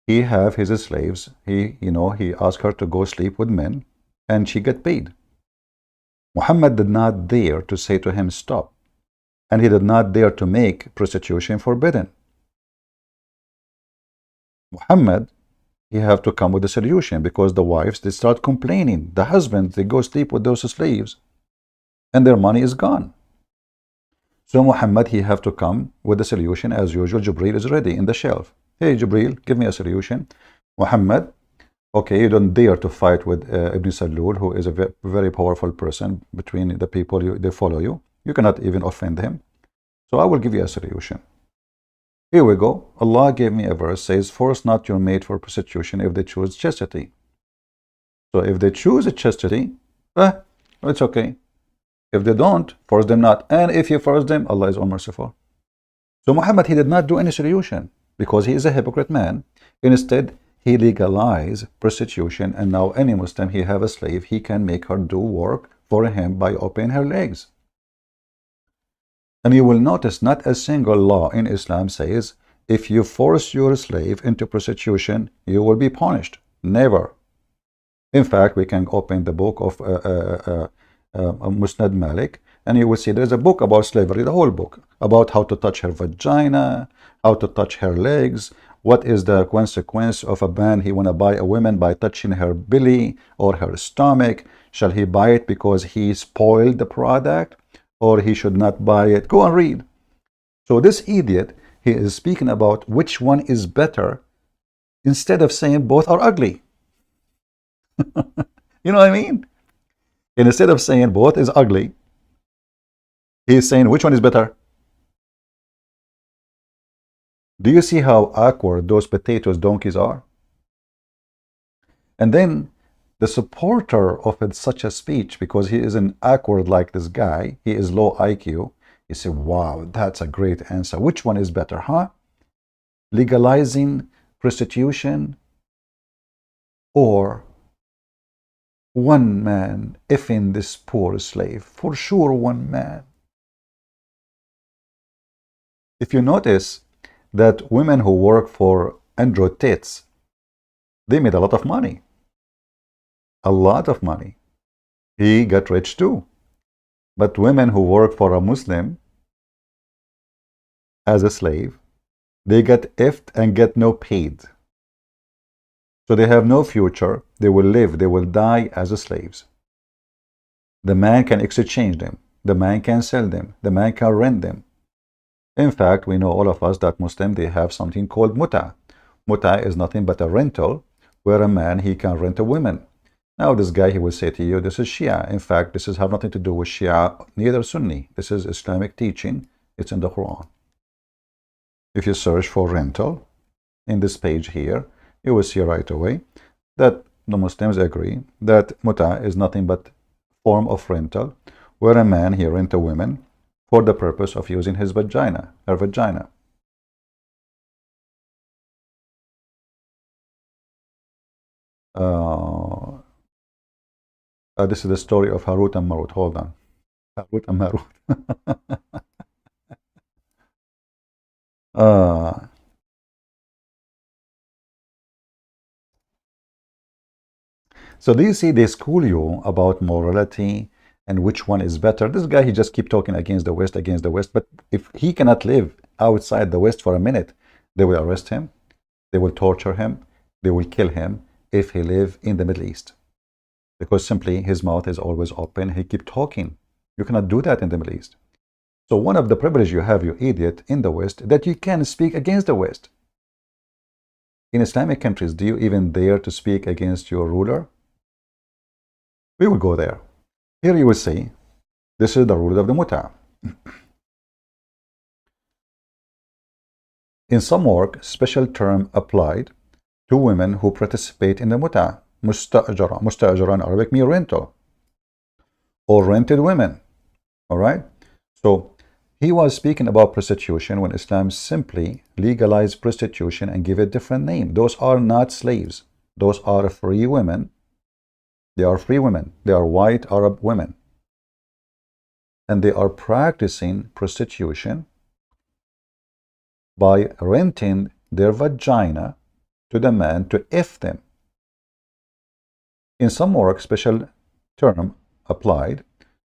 He have his slaves, he asked her to go sleep with men, and she get paid. Muhammad did not dare to say to him, stop. And he did not dare to make prostitution forbidden. Muhammad, he have to come with a solution, because the wives, they start complaining. The husbands, they go sleep with those slaves, and their money is gone. So Muhammad, he have to come with a solution. As usual, Jibreel is ready in the shelf. Hey, Jibreel, give me a solution. Muhammad, okay, you don't dare to fight with Ibn Salul, who is a very powerful person between the people, they follow you. You cannot even offend him. So I will give you a solution. Here we go. Allah gave me a verse, says, force not your mate for prostitution if they choose chastity. So if they choose a chastity, it's okay. If they don't, force them not. And if you force them, Allah is all merciful. So Muhammad, he did not do any solution because he is a hypocrite man. Instead, he legalized prostitution, and now any Muslim, he have a slave, he can make her do work for him by opening her legs. And you will notice not a single law in Islam says, if you force your slave into prostitution, you will be punished. Never. In fact, we can open the book of Musnad Malik, and you will see there's a book about slavery, the whole book, about how to touch her vagina, how to touch her legs, what is the consequence of a man he want to buy a woman by touching her belly or her stomach. Shall he buy it because he spoiled the product, or he should not buy it? Go and read. So this idiot, he is speaking about which one is better instead of saying both are ugly. You know what I mean? And instead of saying both is ugly, he is saying which one is better. Do you see how awkward those potatoes donkeys are? And then the supporter of such a speech, because he isn't awkward like this guy, he is low IQ, he said, wow, that's a great answer. Which one is better, huh? Legalizing prostitution or one man effing this poor slave? For sure, one man. If you notice that women who work for Andrew Tate, they made a lot of money. A lot of money. He got rich too. But women who work for a Muslim as a slave, they get effed and get no paid. So they have no future. They will live, they will die as slaves. The man can exchange them. The man can sell them. The man can rent them. In fact, we know all of us that Muslim, they have something called muta. Muta is nothing but a rental where a man, he can rent a woman. Now this guy, he will say to you, this is Shia. In fact, this have nothing to do with Shia, neither Sunni. This is Islamic teaching. It's in the Quran. If you search for rental in this page here, you will see right away that the Muslims agree that muta is nothing but form of rental where a man, he rent a woman for the purpose of using his vagina, her vagina. This is the story of Harut and Marut. Hold on. Harut and Marut. So do you see, they school you about morality and which one is better. This guy, he just keep talking against the West, against the West. But if he cannot live outside the West for a minute, they will arrest him, they will torture him, they will kill him if he live in the Middle East. Because simply his mouth is always open, he keep talking. You cannot do that in the Middle East. So one of the privileges you have, you idiot, in the West, that you can speak against the West. In Islamic countries, do you even dare to speak against your ruler? We will go there. Here you will see, this is the rule of the muta. In some work, special term applied to women who participate in the muta. Musta'jara. Musta'jara in Arabic means rental. Or rented women. Alright? So, he was speaking about prostitution when Islam simply legalized prostitution and give it a different name. Those are not slaves. Those are free women. They are free women. They are white Arab women. And they are practicing prostitution by renting their vagina to the man to F them. In some work, special term applied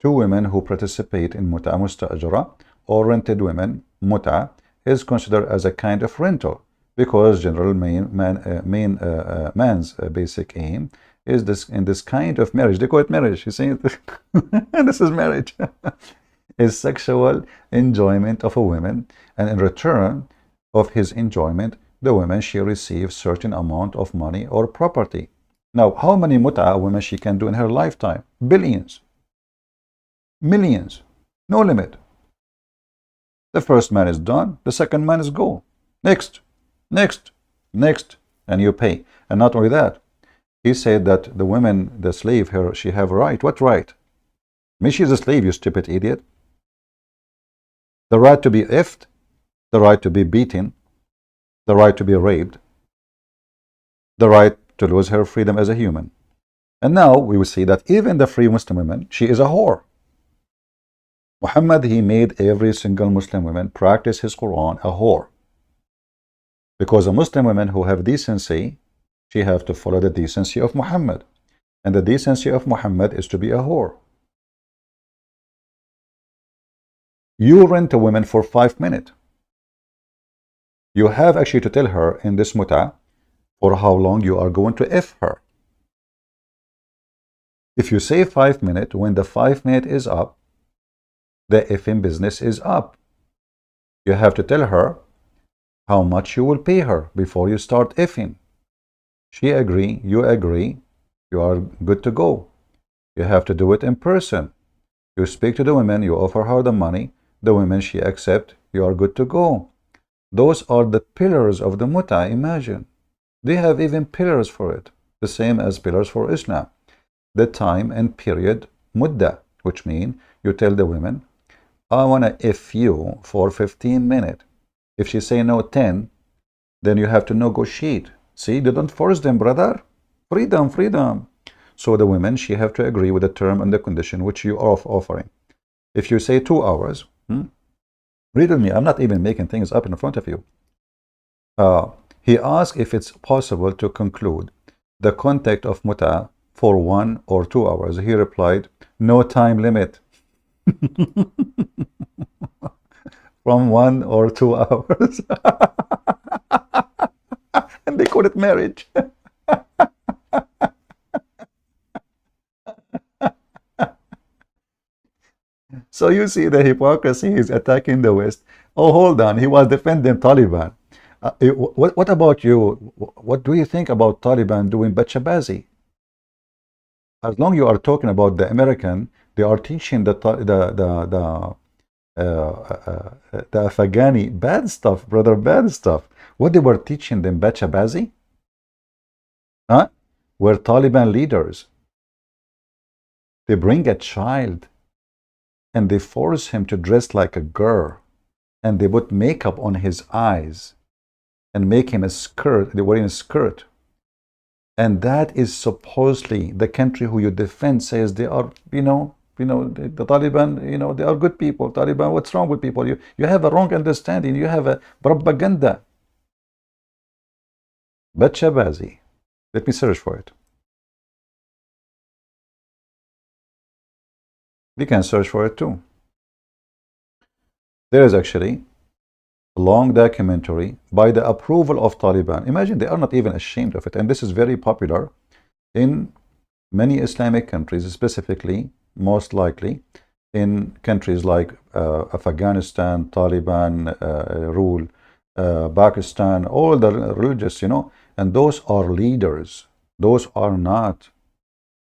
to women who participate in muta musta'jara or rented women. Muta is considered as a kind of rental because general man's basic aim is this in this kind of marriage. They call it marriage. You see, this is marriage. Is sexual enjoyment of a woman, and in return of his enjoyment, the woman, she receives certain amount of money or property. Now, how many muta women she can do in her lifetime? Billions, millions, no limit. The first man is done, the second man is go. Next, next, next, and you pay. And not only that, he said that the women, the slave, her, she have a right. What right? I mean, she's a slave, you stupid idiot. The right to be effed, the right to be beaten, the right to be raped, the right to lose her freedom as a human. And now we will see that even the free Muslim woman, she is a whore. Muhammad, he made every single Muslim woman practice his Quran a whore. Because a Muslim woman who have decency, she have to follow the decency of Muhammad. And the decency of Muhammad is to be a whore. You rent a woman for 5 minutes. You have actually to tell her in this muta for how long you are going to F her. If you say 5 minutes, when the 5 minutes is up, the effing business is up. You have to tell her how much you will pay her before you start effing. She agree, you are good to go. You have to do it in person. You speak to the women, you offer her the money, the women she accept, you are good to go. Those are the pillars of the muta, imagine. They have even pillars for it, the same as pillars for Islam. The time and period mudda, which means you tell the women, I want to F you for 15 minutes. If she say no 10, then you have to negotiate. See, they don't force them, brother. Freedom, freedom. So the women, she have to agree with the term and the condition which you are offering. If you say 2 hours, read with me, I'm not even making things up in front of you. He asked if it's possible to conclude the contact of muta for 1 or 2 hours. He replied, no time limit. From 1 or 2 hours. And they call it marriage. So you see the hypocrisy. He's attacking the West. Oh, hold on. He was defending Taliban. What about you? What do you think about Taliban doing bachabazi? As long you are talking about the American, they are teaching the Afghani bad stuff, brother, bad stuff. What they were teaching them, bachabazi? Huh? Were Taliban leaders. They bring a child and they force him to dress like a girl, and they put makeup on his eyes and make him a skirt. They're wearing a skirt. And that is supposedly the country who you defend says they are, the Taliban, they are good people. Taliban, what's wrong with people? You have a wrong understanding. You have a propaganda. Bachabazi. Let me search for it. We can search for it too. There is actually a long documentary by the approval of Taliban. Imagine, they are not even ashamed of it. And this is very popular in many Islamic countries, specifically, most likely, in countries like Afghanistan, Taliban rule, Pakistan, all the religious, and those are leaders. Those are not.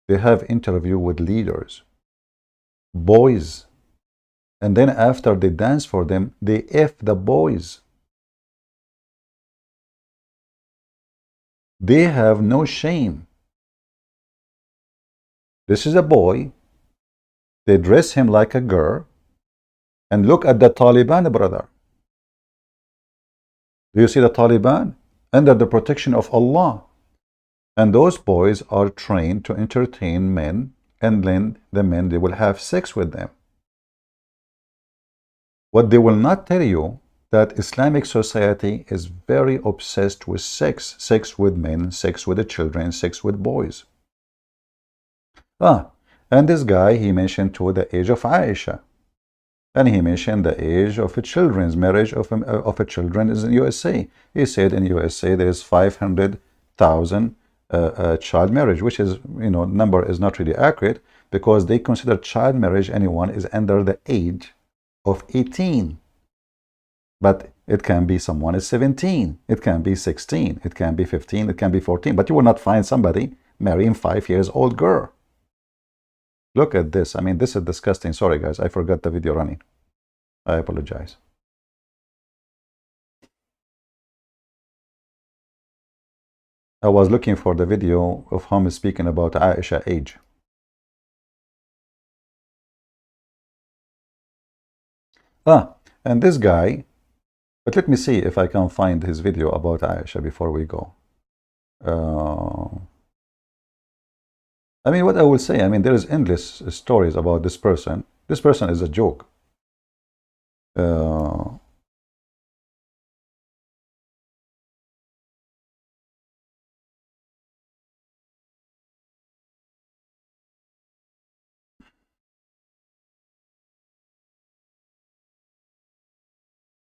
They have interview with leaders, boys, and then after they dance for them, they F the boys. They have no shame. This is a boy. They dress him like a girl. And look at the Taliban, brother. Do you see the Taliban? Under the protection of Allah. And those boys are trained to entertain men, and then the men, they will have sex with them. What they will not tell you, that Islamic society is very obsessed with sex. Sex with men, sex with the children, sex with boys. And this guy, he mentioned too the age of Aisha. And he mentioned the age of a children's marriage of a children is in USA. He said in USA there is 500,000 child marriage, which is, number is not really accurate, because they consider child marriage anyone is under the age of 18. But it can be someone is 17, it can be 16, it can be 15, it can be 14, but you will not find somebody marrying 5-year-old girl. Look at this. I mean, this is disgusting. Sorry, guys. I forgot the video running. I apologize. I was looking for the video of him speaking about Aisha age. And this guy, but let me see if I can find his video about Aisha before we go. I mean, what I will say, I mean, there is endless stories about this person. This person is a joke.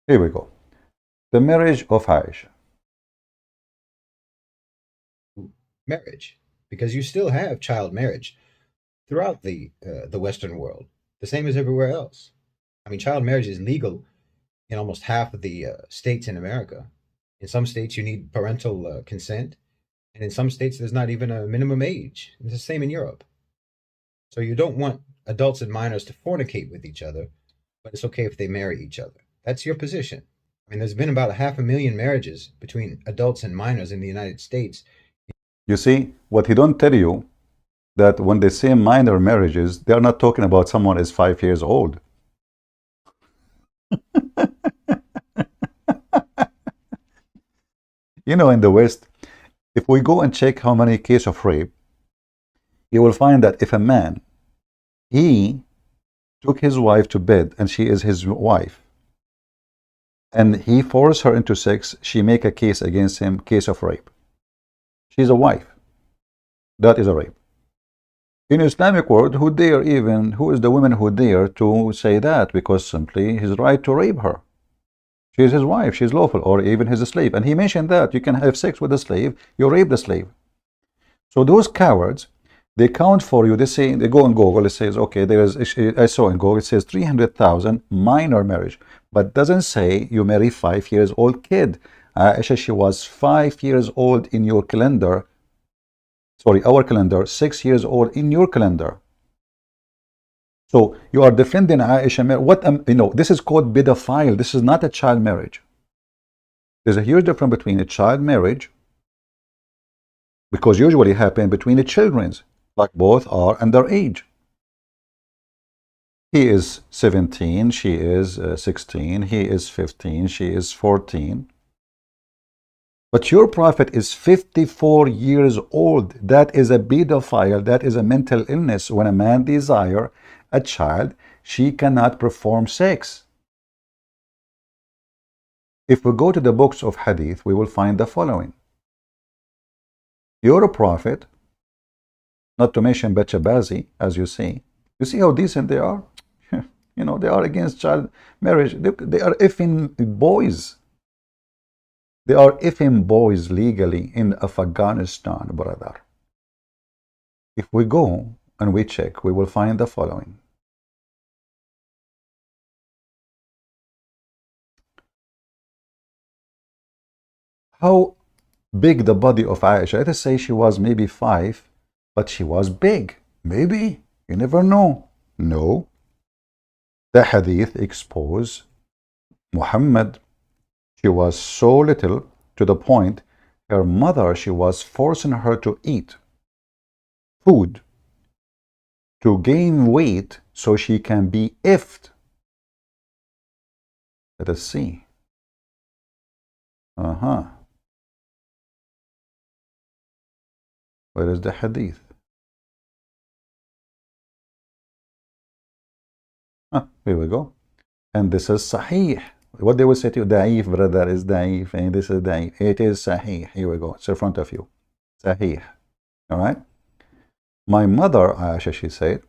Here we go. The marriage of Aisha. Marriage, because you still have child marriage throughout the Western world, the same as everywhere else. I mean, child marriage is legal in almost half of the states in America. In some states, you need parental consent, and in some states, there's not even a minimum age. It's the same in Europe. So you don't want adults and minors to fornicate with each other, but it's okay if they marry each other. That's your position. I mean, there's been about 500,000 marriages between adults and minors in the United States. You see, what he don't tell you, that when they say minor marriages, they're not talking about someone is 5 years old. You know, in the West, if we go and check how many cases of rape, you will find that if a man, he took his wife to bed and she is his wife, and he forced her into sex, she make a case against him, case of rape. She's a wife. That is a rape. In Islamic world, who is the woman who dare to say that? Because simply his right to rape her. She is his wife, she's lawful, or even his slave. And he mentioned that you can have sex with a slave, you rape the slave. So those cowards, they count for you. They say, they go on Google, it says, okay, there is, I saw in Google, it says 300,000 minor marriage, but doesn't say you marry 5 years old kid. Aisha, she was 5 years old in your calendar. Sorry, our calendar, 6 years old in your calendar. So you are defending Aisha. What this is called pedophile. This is not a child marriage. There's a huge difference between a child marriage, because usually happen between the children, like both are underage. He is 17, she is 16, he is 15, she is 14. But your prophet is 54 years old. That is a pedophile. That is a mental illness. When a man desires a child, she cannot perform sex. If we go to the books of Hadith, we will find the following. Your prophet, not to mention Bachabazi, as you see how decent they are? You know, they are against child marriage. They are effing boys. They are effing boys legally in Afghanistan, brother. If we go and we check, we will find the following. How big the body of Aisha? Let us say she was maybe 5, but she was big. Maybe. You never know. No. The hadith expose Muhammad. She was so little to the point her mother, she was forcing her to eat food to gain weight so she can be ifed. Let us see. Where is the hadith? Here we go. And this is Sahih. What they will say to you, Da'if, brother, is Da'if, and this is Da'if. It is Sahih. Here we go. It's in front of you. Sahih. All right? My mother, Aisha, she said,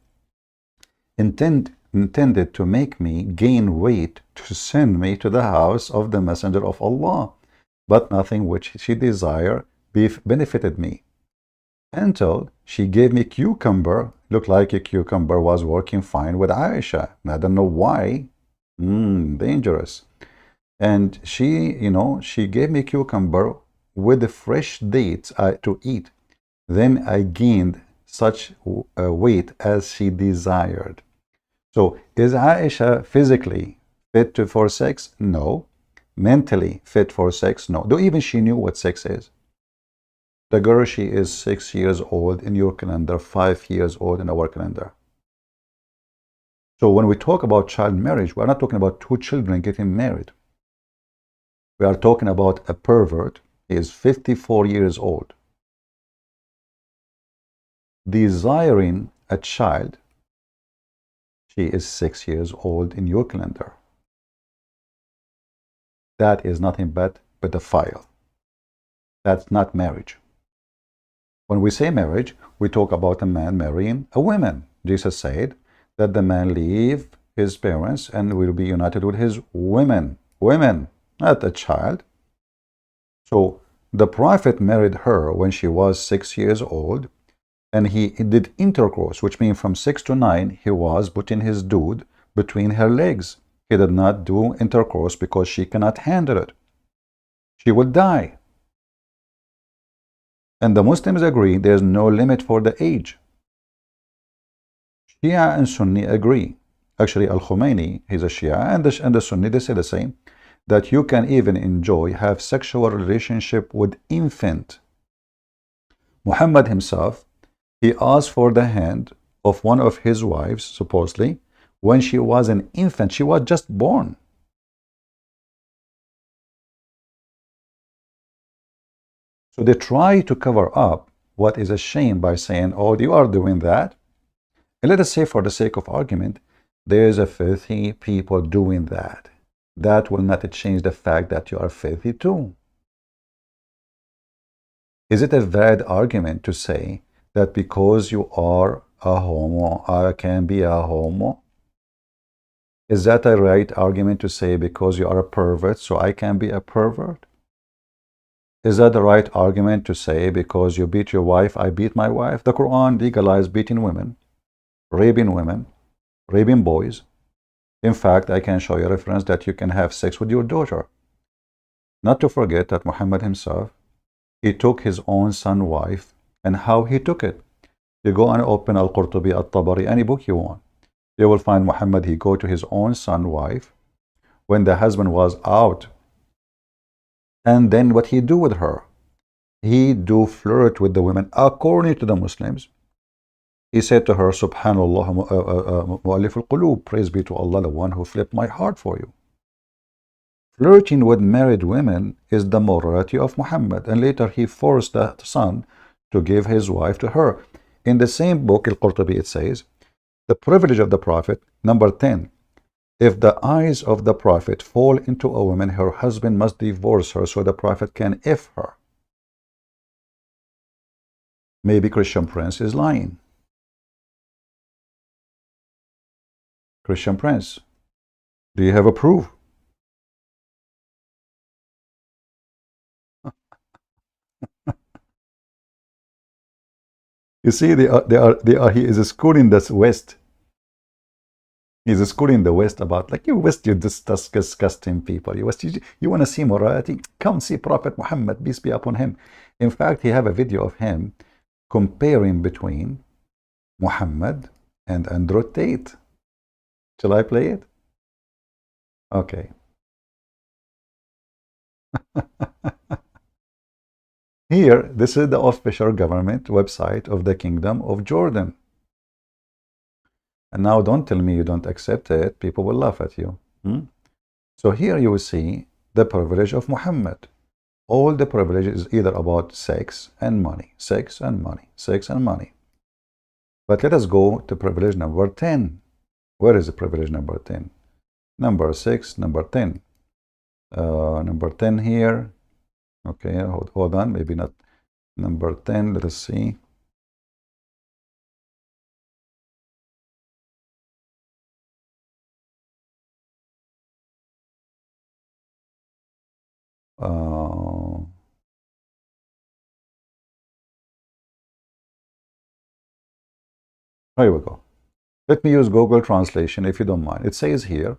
intended to make me gain weight to send me to the house of the Messenger of Allah, but nothing which she desired benefited me, until she gave me cucumber. Looked like a cucumber was working fine with Aisha. I don't know why. Dangerous. And she gave me cucumber with the fresh dates to eat. Then I gained such weight as she desired. So is Aisha physically fit for sex? No. Mentally fit for sex? No. Though even she knew what sex is. The girl, she is 6 years old in your calendar, 5 years old in our calendar. So when we talk about child marriage, we're not talking about two children getting married. We are talking about a pervert. He is 54 years old, desiring a child. She is 6 years old in your calendar. That is nothing but pedophile. That's not marriage. When we say marriage, we talk about a man marrying a woman. Jesus said that the man leave his parents and will be united with his women. Women, not a child. So the prophet married her when she was 6 years old, and he did intercourse, which means from 6 to 9, he was putting his dude between her legs. He did not do intercourse because she cannot handle it. She would die. And the Muslims agree there's no limit for the age. Shia and Sunni agree. Actually, Al-Khomeini, he's a Shia, and the Sunni, they say the same, that you can even have sexual relationship with infant. Muhammad himself, he asked for the hand of one of his wives, supposedly, when she was an infant. She was just born. So they try to cover up what is a shame by saying, oh, you are doing that. And let us say, for the sake of argument, there's a filthy people doing that. That will not change the fact that you are filthy too. Is it a valid argument to say that because you are a homo, I can be a homo? Is that a right argument to say because you are a pervert, so I can be a pervert? Is that the right argument to say because you beat your wife, I beat my wife? The Quran legalized beating women, raping boys. In fact, I can show you a reference that you can have sex with your daughter. Not to forget that Muhammad himself, he took his own son's wife, and how he took it. You go and open Al-Qurtubi, Al-Tabari, any book you want. You will find Muhammad, he go to his own son's wife when the husband was out. And then what he do with her? He do flirt with the women. According to the Muslims, he said to her, Subhanallah, Mu'allif al-Qulub, praise be to Allah, the one who flipped my heart for you. Flirting with married women is the morality of Muhammad. And later he forced the son to give his wife to her. In the same book, Al-Qurtubi, it says, the privilege of the Prophet, number 10, if the eyes of the Prophet fall into a woman, her husband must divorce her so the Prophet can F her. Maybe Christian Prince is lying. Christian Prince, do you have a proof? You see, he is a school in the West. He's a school in the West about, like, you West, you disgusting people. You West, you want to see morality? Come see Prophet Muhammad, peace be upon him. In fact, he have a video of him comparing between Muhammad and Andrew Tate. Shall I play it? Okay. Here, this is the official government website of the Kingdom of Jordan. And now don't tell me you don't accept it. People will laugh at you. So here you will see the privilege of Muhammad. All the privilege is either about sex and money, sex and money, sex and money. But let us go to privilege number 10. Where is the privilege number 10? Number 6, number 10. Number 10 here. Okay, hold on, maybe not number 10. Let us see. Here we go. Let me use Google Translation if you don't mind. It says here,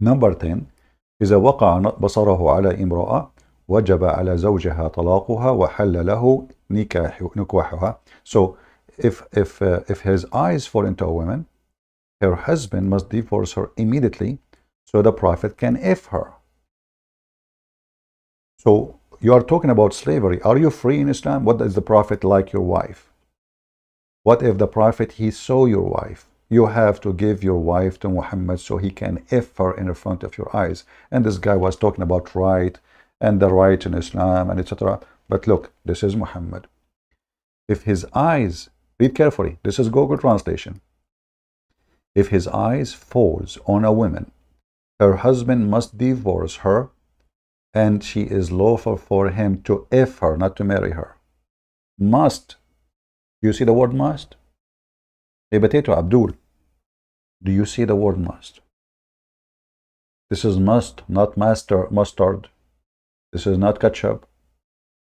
number 10, إذا وقع بصره على امرأة وجب على زوجها طلاقها وحل له نكاحها. So if his eyes fall into a woman, her husband must divorce her immediately so the Prophet can F her. So you are talking about slavery. Are you free in Islam? What does the Prophet like your wife? What if the Prophet, he saw your wife? You have to give your wife to Muhammad so he can F her in front of your eyes. And this guy was talking about right and the right in Islam and etc. But look, this is Muhammad. If his eyes, read carefully, this is Google translation. If his eyes falls on a woman, her husband must divorce her, and she is lawful for him to F her, not to marry her. Must. You see the word must? Hey, Potato Abdul, do you see the word must? This is must, not mustard. This is not ketchup.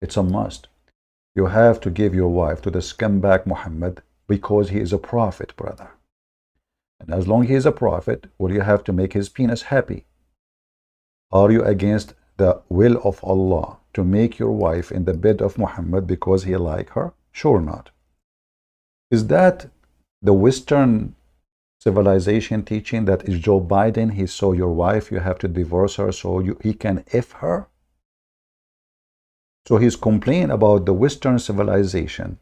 It's a must. You have to give your wife to the scumbag Muhammad because he is a prophet, brother. And as long as he is a prophet, will you have to make his penis happy? Are you against the will of Allah to make your wife in the bed of Muhammad because he like her? Sure not. Is that the Western civilization teaching that is Joe Biden, he saw your wife, you have to divorce her so he can F her? So he's complaining about the Western civilization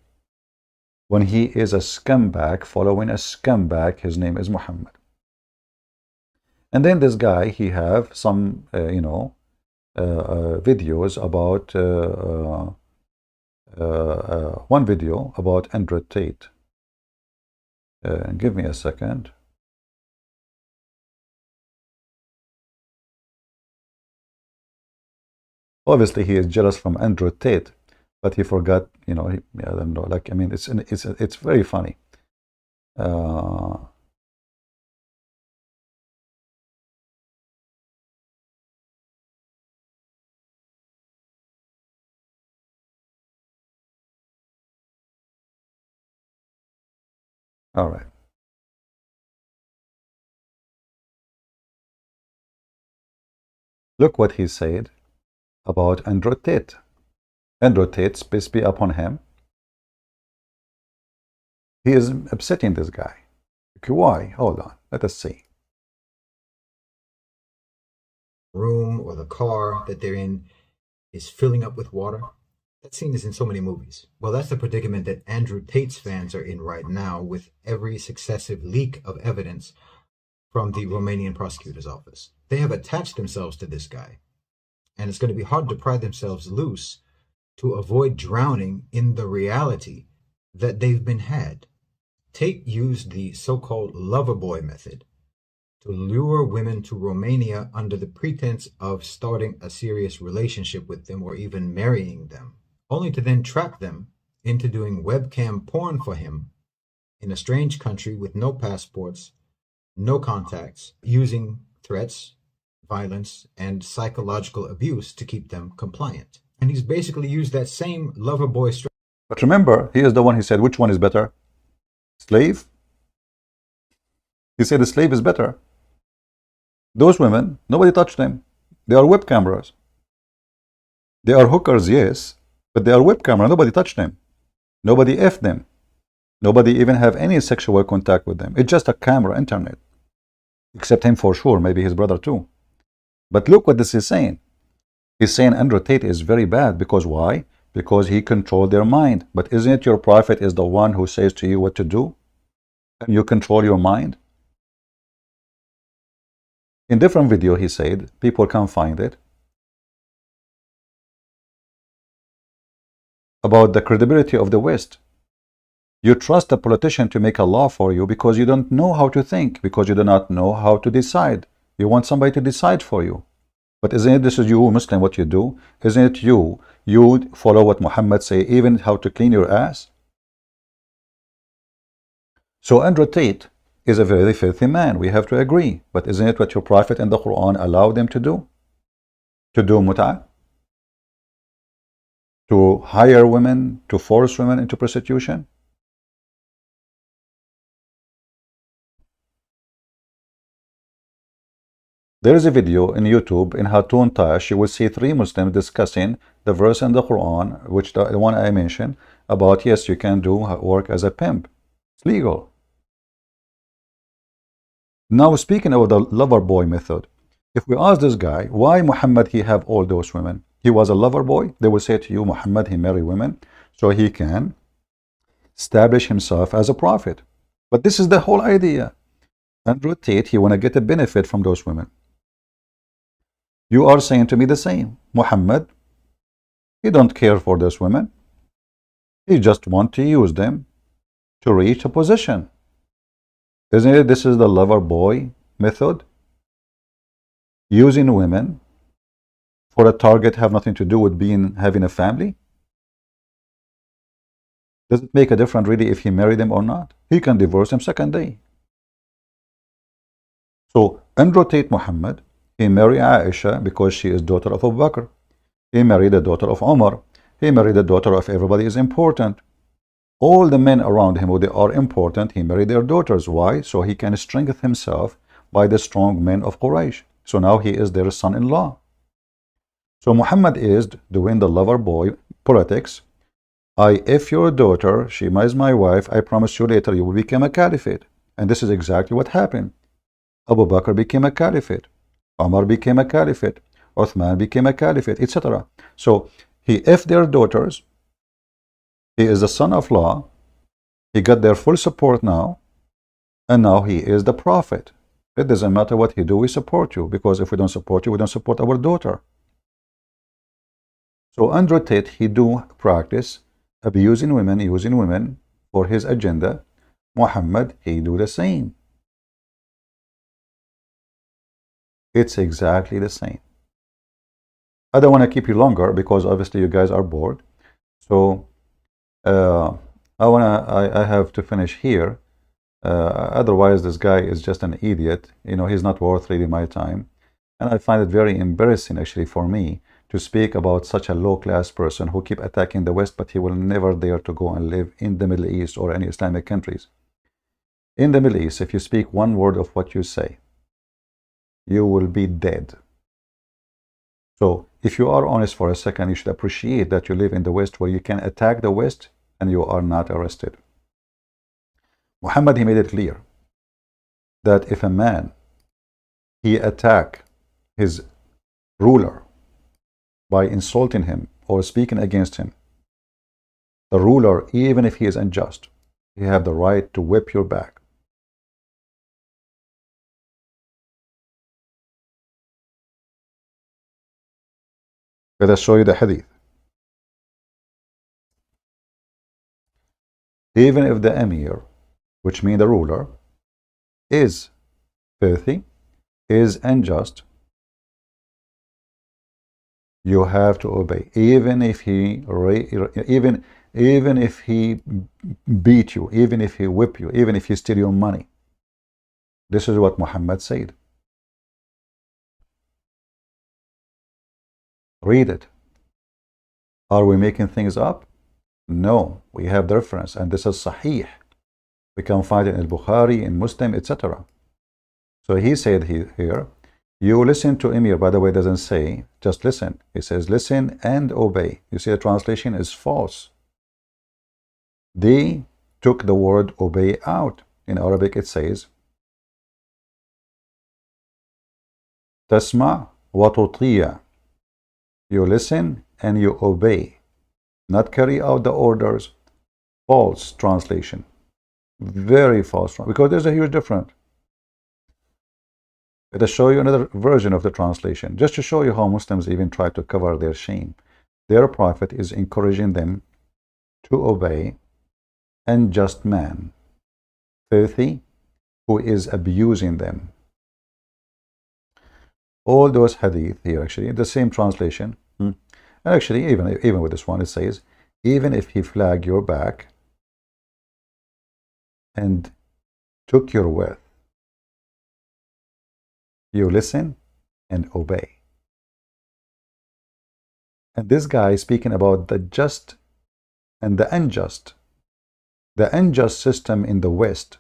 when he is a scumbag following a scumbag. His name is Muhammad. And then this guy, he have some videos about one video about Andrew Tate. Give me a second. Obviously, he is jealous from Andrew Tate, but he forgot. I don't know. Like, I mean, it's very funny. All right. Look what he said about Andrew Tate. Andrew Tate, peace be upon him, he is upsetting this guy. Okay, why? Hold on, let us see. Room or the car that they're in is filling up with water. That scene is in so many movies. Well, that's the predicament that Andrew Tate's fans are in right now with every successive leak of evidence from the Romanian prosecutor's office. They have attached themselves to this guy, and it's going to be hard to pry themselves loose to avoid drowning in the reality that they've been had. Tate used the so-called lover boy method to lure women to Romania under the pretense of starting a serious relationship with them or even marrying them, only to then trap them into doing webcam porn for him in a strange country with no passports, no contacts, using threats, violence, and psychological abuse to keep them compliant. And he's basically used that same lover boy strategy. But remember, he is the one who said, which one is better? Slave? He said the slave is better. Those women, nobody touched them. They are web cameras. They are hookers, yes, but they are web camera. Nobody touched them. Nobody effed them. Nobody even have any sexual contact with them. It's just a camera, internet. Except him for sure, maybe his brother too. But look what this is saying. He's saying Andrew Tate is very bad because why? Because he controlled their mind. But isn't it your prophet is the one who says to you what to do? And you control your mind? In different video he said, people can find it, about the credibility of the West. You trust a politician to make a law for you because you don't know how to think, because you do not know how to decide. You want somebody to decide for you. But isn't it, this is you, Muslim, what you do? Isn't it you follow what Muhammad say, even how to clean your ass? So Andrew Tate is a very filthy man, we have to agree. But isn't it what your prophet in the Quran allowed them to do? To do mut'ah? To hire women, to force women into prostitution? There is a video in YouTube in Hatun Tash. You will see 3 Muslims discussing the verse in the Quran, which the one I mentioned, about yes, you can do work as a pimp. It's legal. Now speaking of the lover boy method, if we ask this guy, why Muhammad he have all those women? He was a lover boy. They will say to you, Muhammad, he married women so he can establish himself as a prophet. But this is the whole idea. Andrew Tate, he want to get a benefit from those women. You are saying to me the same. Muhammad, he don't care for those women. He just want to use them to reach a position. Isn't it? This is the lover boy method. Using women for a target have nothing to do with having a family. Does it make a difference really if he married them or not? He can divorce them second day. So Andrew Tate Muhammad, he married Aisha because she is daughter of Abu Bakr. He married the daughter of Omar. He married the daughter of everybody is important. All the men around him who they are important, he married their daughters. Why? So he can strengthen himself by the strong men of Quraysh. So now he is their son-in-law. So Muhammad is doing the lover boy politics. If your daughter, she is my wife, I promise you later you will become a caliphate. And this is exactly what happened. Abu Bakr became a caliphate. Omar became a caliphate. Uthman became a caliphate, etc. So if their daughters, he is the son of law, he got their full support now, and now he is the prophet. It doesn't matter what he do, we support you, because if we don't support you, we don't support our daughter. So Andrew Tate, he do practice abusing women, using women for his agenda. Muhammad, he do the same. It's exactly the same. I don't want to keep you longer because obviously you guys are bored. So I have to finish here. Otherwise, this guy is just an idiot. You know, he's not worth really my time. And I find it very embarrassing, actually, for me to speak about such a low-class person who keep attacking the West, but he will never dare to go and live in the Middle East or any Islamic countries. In the Middle East, if you speak one word of what you say, you will be dead. So if you are honest for a second, you should appreciate that you live in the West where you can attack the West and you are not arrested. Muhammad, he made it clear that if a man, he attack his ruler by insulting him or speaking against him, the ruler, even if he is unjust, he have the right to whip your back. Let us show you the hadith. Even if the emir, which means the ruler, is filthy, is unjust, you have to obey, even if he beat you, even if he whip you, even if he steal your money. This is what Muhammad said. Read it. Are we making things up? No, we have the reference, and this is Sahih. We can find it in Bukhari, in Muslim, etc. So he said here, you listen to Emir. By the way, doesn't say just listen. He says listen and obey. You see, the translation is false. They took the word obey out. In Arabic, it says tasma wa tutiya. You listen and you obey, not carry out the orders. False translation. Very false, because there's a huge difference. Let us show you another version of the translation, just to show you how Muslims even try to cover their shame. Their prophet is encouraging them to obey unjust man, filthy, who is abusing them. All those hadith here, actually, the same translation. And actually, even with this one, it says, even if he flag your back and took your wealth, you listen and obey. And this guy is speaking about the just and the unjust system in the West,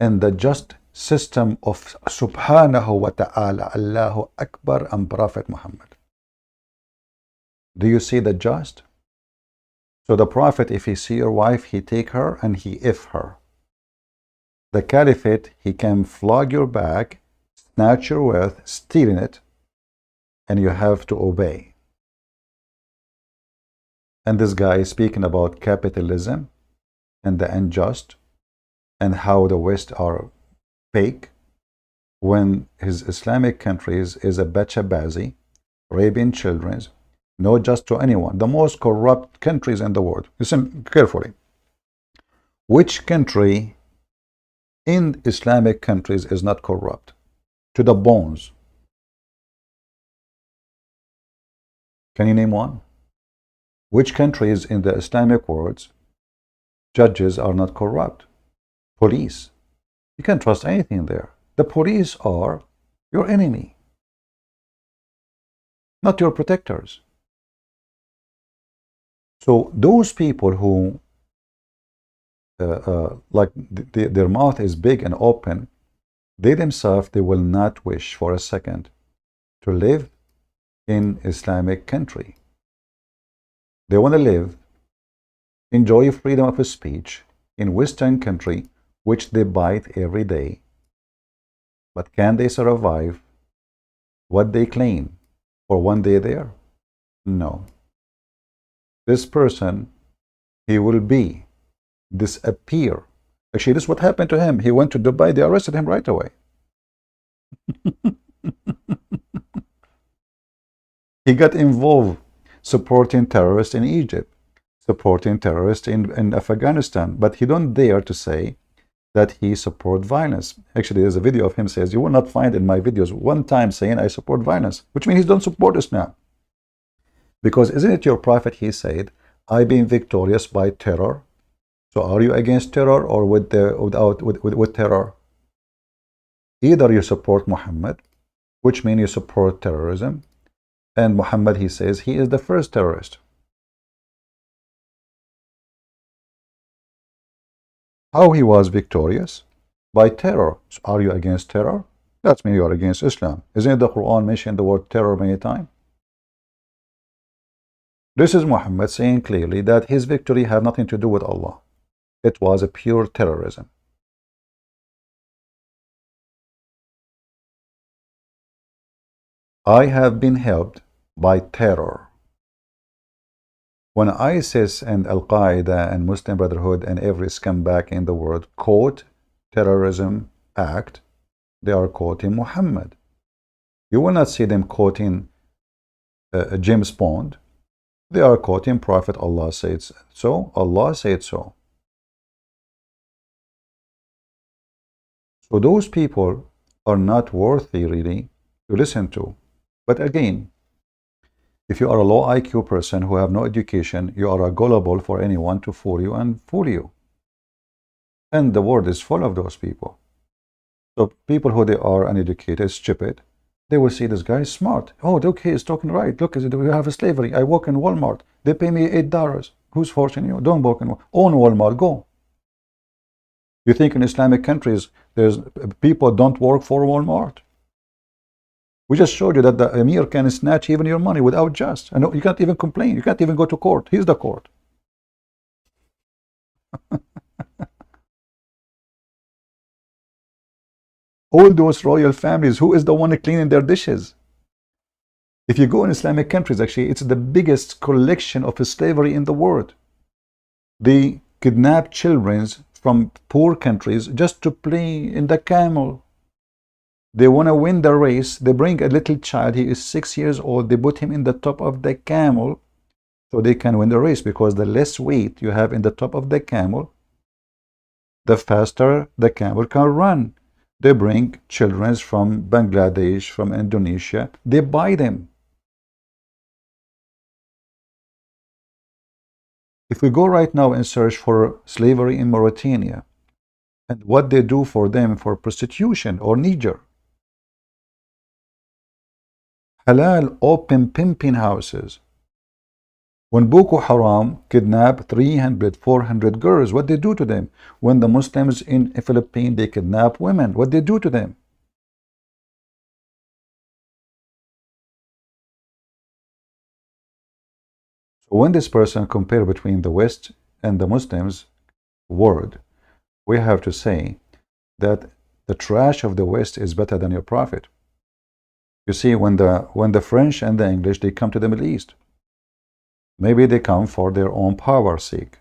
and the just system of Subhanahu wa Ta'ala, Allahu Akbar, and Prophet Muhammad. Do you see the just? So the Prophet, if he see your wife, he take her and he if her. The Caliphate, he can flog your back, snatch your wealth, stealing it, and you have to obey. And this guy is speaking about capitalism and the unjust and how the West are fake, when his Islamic countries is a bachabazi, raping children, not just to anyone, the most corrupt countries in the world. Listen carefully. Which country in Islamic countries is not corrupt? To the bones. Can you name one? Which countries in the Islamic world judges are not corrupt? Police. You can't trust anything there. The police are your enemy, not your protectors. So those people who their mouth is big and open, they themselves, they will not wish for a second to live in Islamic country. They want to live, enjoy freedom of speech in Western country, which they bite every day. But can they survive what they claim for one day there? No. This person, he will disappear. Actually, this is what happened to him. He went to Dubai, they arrested him right away. He got involved supporting terrorists in Egypt, supporting terrorists in Afghanistan, but he don't dare to say that he support violence. Actually, there's a video of him says, you will not find in my videos one time saying I support violence, which means he don't support us now. Because isn't it your prophet, he said, I been victorious by terror. So are you against terror or with terror? Either you support Muhammad, which means you support terrorism, and Muhammad, he says, he is the first terrorist. How he was victorious? By terror. So are you against terror? That means you are against Islam. Isn't it the Quran mentioned the word terror many times? This is Muhammad saying clearly that his victory had nothing to do with Allah. It was a pure terrorism. I have been helped by terror. When ISIS and Al-Qaeda and Muslim Brotherhood and every scumbag in the world quote terrorism act, they are quoting Muhammad. You will not see them quoting James Bond. They are quoting Prophet. Allah said so. Allah said so. So those people are not worthy really to listen to. But again, if you are a low IQ person who have no education, you are gullible for anyone to fool you and fool you. And the world is full of those people. So people who they are uneducated, stupid, they will see this guy is smart. Oh, look, he is talking right. Look, we have a slavery. I work in Walmart. They pay me $8. Who's forcing you? Don't work in own Walmart. Go. You think in Islamic countries, there's people don't work for Walmart? We just showed you that the emir can snatch even your money without just. And you can't even complain. You can't even go to court. He's the court. All those royal families, who is the one cleaning their dishes? If you go in Islamic countries, actually, it's the biggest collection of slavery in the world. They kidnap children from poor countries just to play in the camel. They want to win the race. They bring a little child. He is 6 years old. They put him in the top of the camel so they can win the race, because the less weight you have in the top of the camel, the faster the camel can run. They bring children from Bangladesh, from Indonesia. They buy them. If we go right now and search for slavery in Mauritania and what they do for them for prostitution or Niger, halal open pimping houses. When Boko Haram kidnap 300, 400 girls, what they do to them? When the Muslims in the Philippines, they kidnap women, what they do to them? So when this person compare between the West and the Muslims world, we have to say that the trash of the West is better than your prophet. You see, when the French and the English, they come to the Middle East, Maybe they come for their own power sake,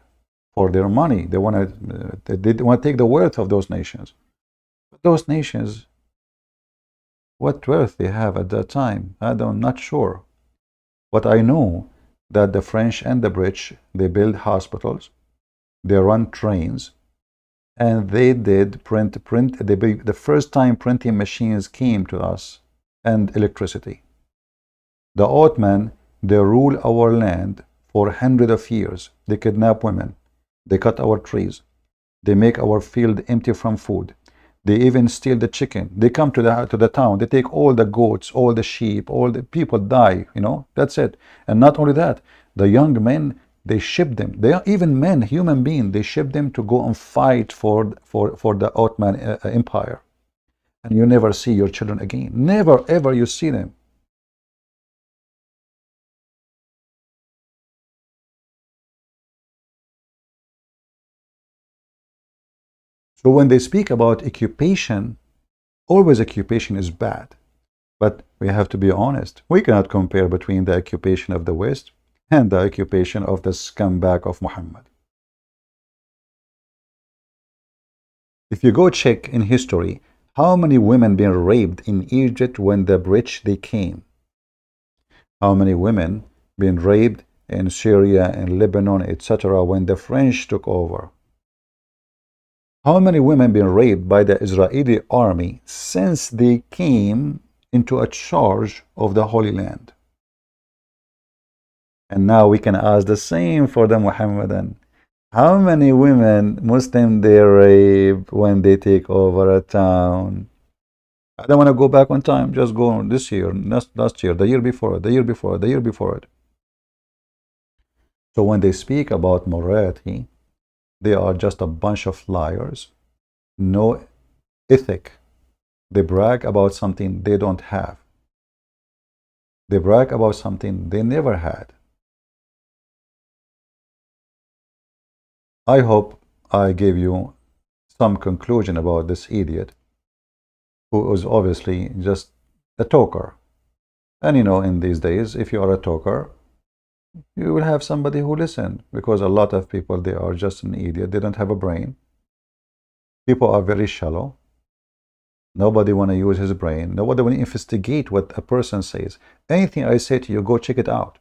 for their money. They want to take the wealth of those nations. But those nations, what wealth they have at that time, I'm not sure. But I know that the French and the British, they build hospitals, they run trains, and they did print. The first time printing machines came to us, and electricity. The Ottoman, they rule our land for hundreds of years. They kidnap women. They cut our trees. They make our field empty from food. They even steal the chicken. They come to the town. They take all the goats, all the sheep, all the people die. That's it. And not only that, the young men, they ship them. They are even men, human beings. They ship them to go and fight for the Ottoman Empire. And you never see your children again. Never ever you see them. So when they speak about occupation, always occupation is bad. But we have to be honest. We cannot compare between the occupation of the West and the occupation of the scumbag of Muhammad. If you go check in history, how many women been raped in Egypt when the British they came? How many women been raped in Syria and Lebanon, etc. when the French took over? How many women been raped by the Israeli army since they came into a charge of the Holy Land? And now we can ask the same for the Muhammadan. How many women, Muslim, they rape when they take over a town? I don't want to go back on time. Just go on this year, last year, the year before, the year before, the year before it. So when they speak about morality, they are just a bunch of liars, no ethic. They brag about something they don't have. They brag about something they never had. I hope I gave you some conclusion about this idiot who was obviously just a talker. And in these days, if you are a talker, you will have somebody who listen, because a lot of people, they are just an idiot. They don't have a brain. People are very shallow. Nobody want to use his brain. Nobody want to investigate what a person says. Anything I say to you, go check it out.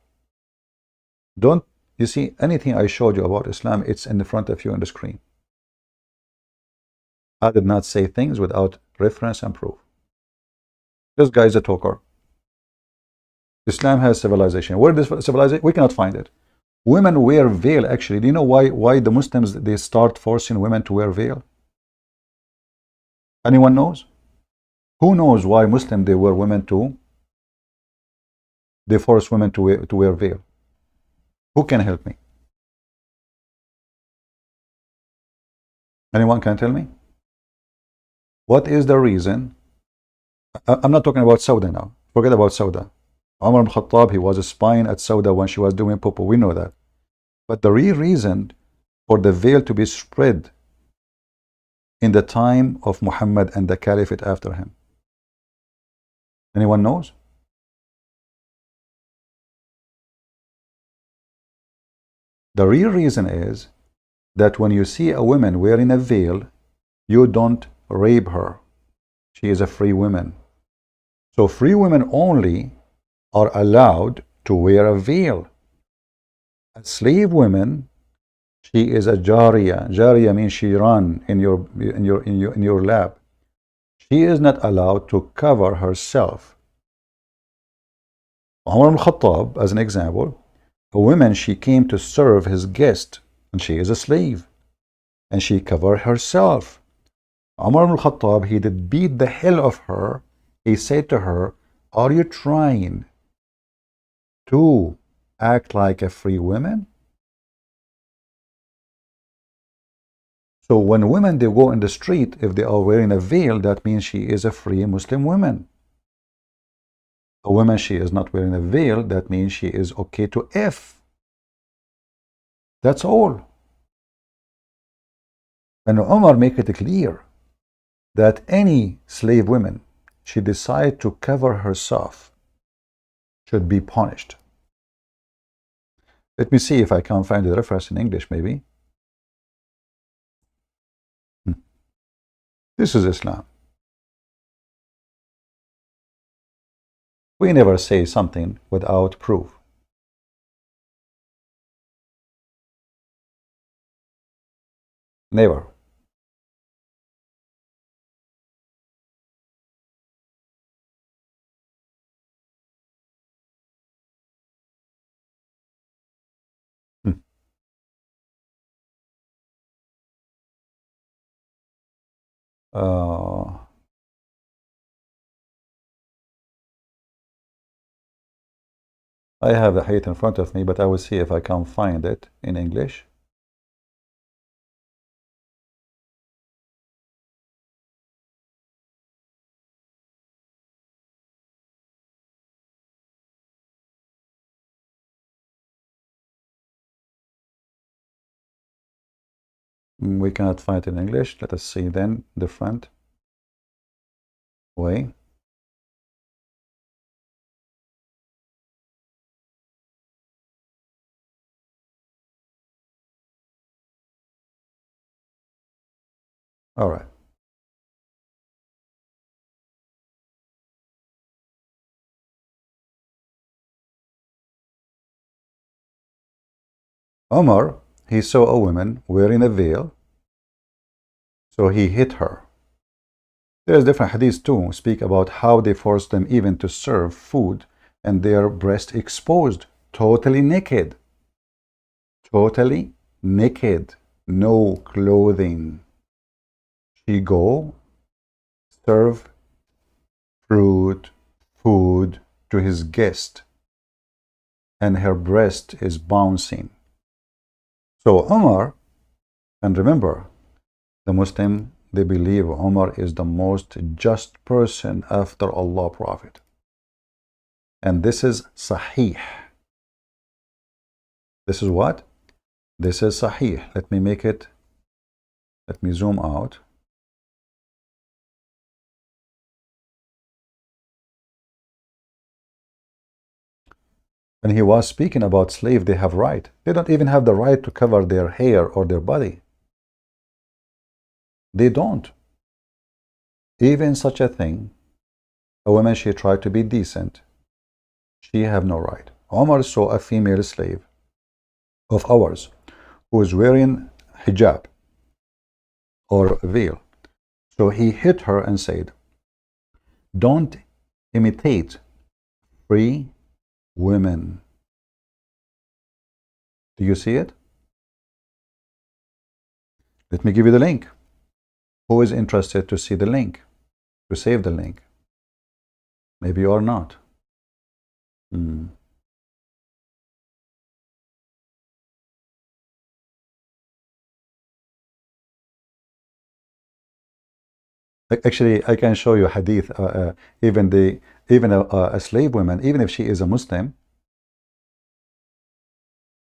Don't, you see, anything I showed you about Islam, it's in the front of you on the screen. I did not say things without reference and proof. This guy is a talker. Islam has civilization. Where is civilization? We cannot find it. Women wear veil, actually. Do you know why the Muslims, they start forcing women to wear veil? Anyone knows? Who knows why Muslims, they wear women too? They force women to wear veil. Who can help me? Anyone can tell me? What is the reason? I'm not talking about Sauda now. Forget about Sauda. Umar ibn Khattab, he was spying at Sauda when she was doing popo. We know that. But the real reason for the veil to be spread in the time of Muhammad and the caliphate after him. Anyone knows? The real reason is that when you see a woman wearing a veil, you don't rape her. She is a free woman. So free women only are allowed to wear a veil. A slave woman, she is a jariya. Jariya means she run in your lap. She is not allowed to cover herself. Umar ibn Khattab, as an example, a woman, she came to serve his guest, and she is a slave, and she covered herself. Umar ibn Khattab, he did beat the hell of her. He said to her, are you trying to act like a free woman? So when women, they go in the street, if they are wearing a veil, that means she is a free Muslim woman. A woman, she is not wearing a veil, that means she is okay to F. That's all. And Umar make it clear that any slave woman, she decide to cover herself, should be punished. Let me see if I can find the reference in English, maybe. This is Islam. We never say something without proof. Never. Hmm. Uh, I have the hadith in front of me, but I will see if I can find it in English. We cannot find it in English. Let us see then different way. All right. Omar, he saw a woman wearing a veil, so he hit her. There's different hadiths too, speak about how they forced them even to serve food and their breast exposed, totally naked. Totally naked, no clothing. She go serve fruit, food to his guest, and her breast is bouncing. So Omar, and remember, the Muslim, they believe Omar is the most just person after Allah Prophet. And this is Sahih. This is what? This is Sahih. Let me make it, let me zoom out. When he was speaking about slaves, they have right. They don't even have the right to cover their hair or their body. They don't. Even such a thing, a woman, she tried to be decent. She have no right. Omar saw a female slave of ours who is wearing hijab or veil. So he hit her and said, don't imitate free women. Do you see it? Let me give you the link. Who is interested to see the link? To save the link? Maybe you are not. Actually, I can show you hadith. Even a slave woman, even if she is a Muslim,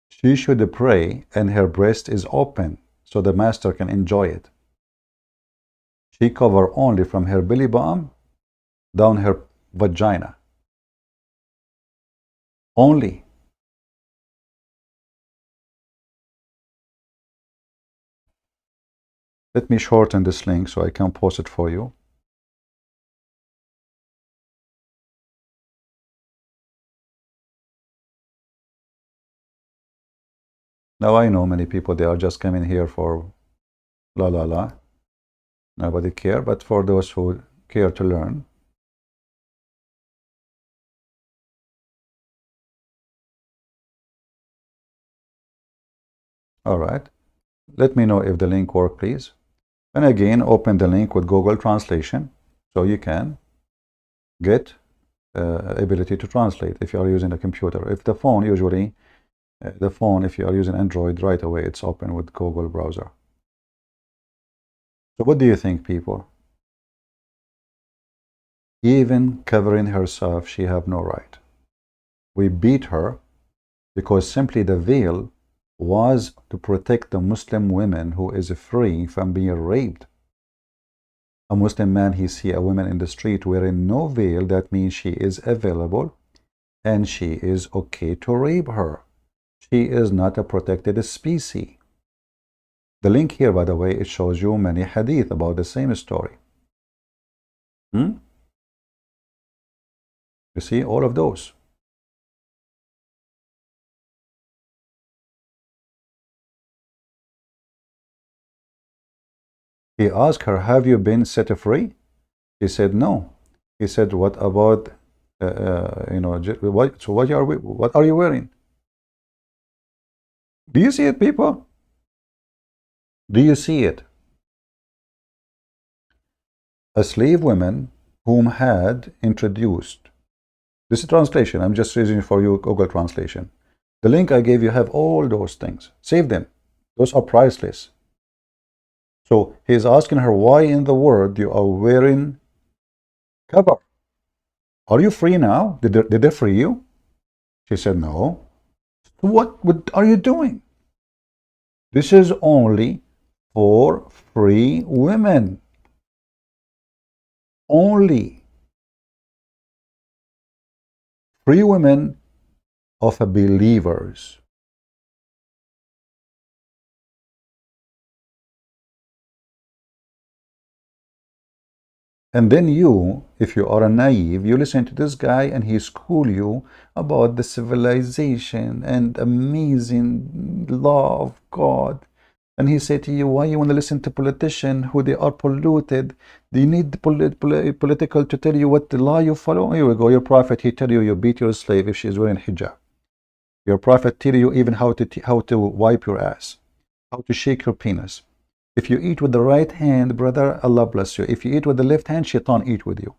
she should pray and her breast is open so the master can enjoy it. She cover only from her belly button down her vagina. Only. Let me shorten this link so I can post it for you. Now I know many people, they are just coming here for la la la. Nobody care, but for those who care to learn. All right. Let me know if the link works, please. And again, open the link with Google Translation so you can get ability to translate if you are using a computer. If the phone, usually, if you are using Android, right away it's open with Google browser. So what do you think, people? Even covering herself, she have no right. We beat her because simply the veil was to protect the Muslim women who is free from being raped. A Muslim man, he see a woman in the street wearing no veil, that means she is available and she is okay to rape her. She is not a protected species. The link here, by the way, it shows you many hadith about the same story. You see all of those. He asked her, have you been set free? She said, no. He said, what about, what are you wearing? Do you see it, people? Do you see it? A slave woman whom had introduced. This is translation. I'm just reading for you Google translation. The link I gave you have all those things. Save them. Those are priceless. So he's asking her, why in the world you are wearing cover? Are you free now? Did they free you? She said, no. What are you doing? This is only for free women. Only. Free women of believers. And then you, if you are a naive, you listen to this guy and he school you about the civilization and amazing law of God. And he said to you, why you want to listen to politicians who they are polluted? Do you need the political to tell you what the law you follow? Here we go. Your prophet, he tell you you beat your slave if she is wearing hijab. Your prophet tell you even how to wipe your ass, how to shake your penis. If you eat with the right hand, brother, Allah bless you. If you eat with the left hand, Shaitan eat with you.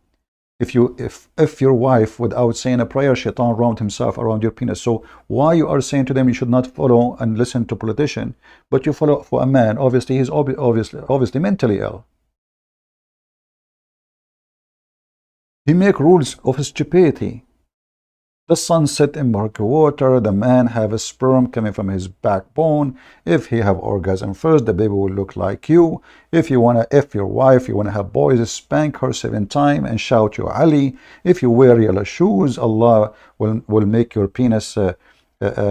If your wife, without saying a prayer, Shaitan round himself around your penis. So why you are saying to them you should not follow and listen to politician, but you follow for a man? Obviously, he's obviously mentally ill. He make rules of stupidity. The sun set in murky water, the man have a sperm coming from his backbone. If he have orgasm first, the baby will look like you. If you wanna F your wife, you wanna have boys, spank her 7 times and shout you Ali. If you wear yellow shoes, Allah will make your penis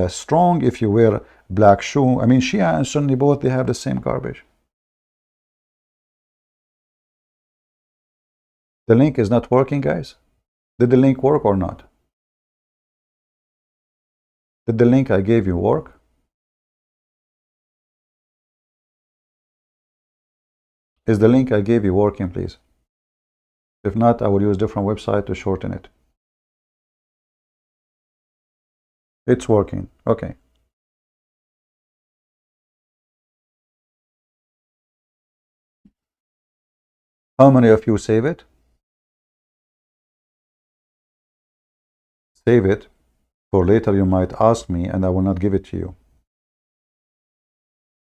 strong. If you wear black shoe, I mean Shia and Sunni both, they have the same garbage. The link is not working, guys. Did the link work or not? Did the link I gave you work? Is the link I gave you working, please? If not, I will use different website to shorten it. It's working. Okay. How many of you save it? Save it. For later you might ask me and I will not give it to you.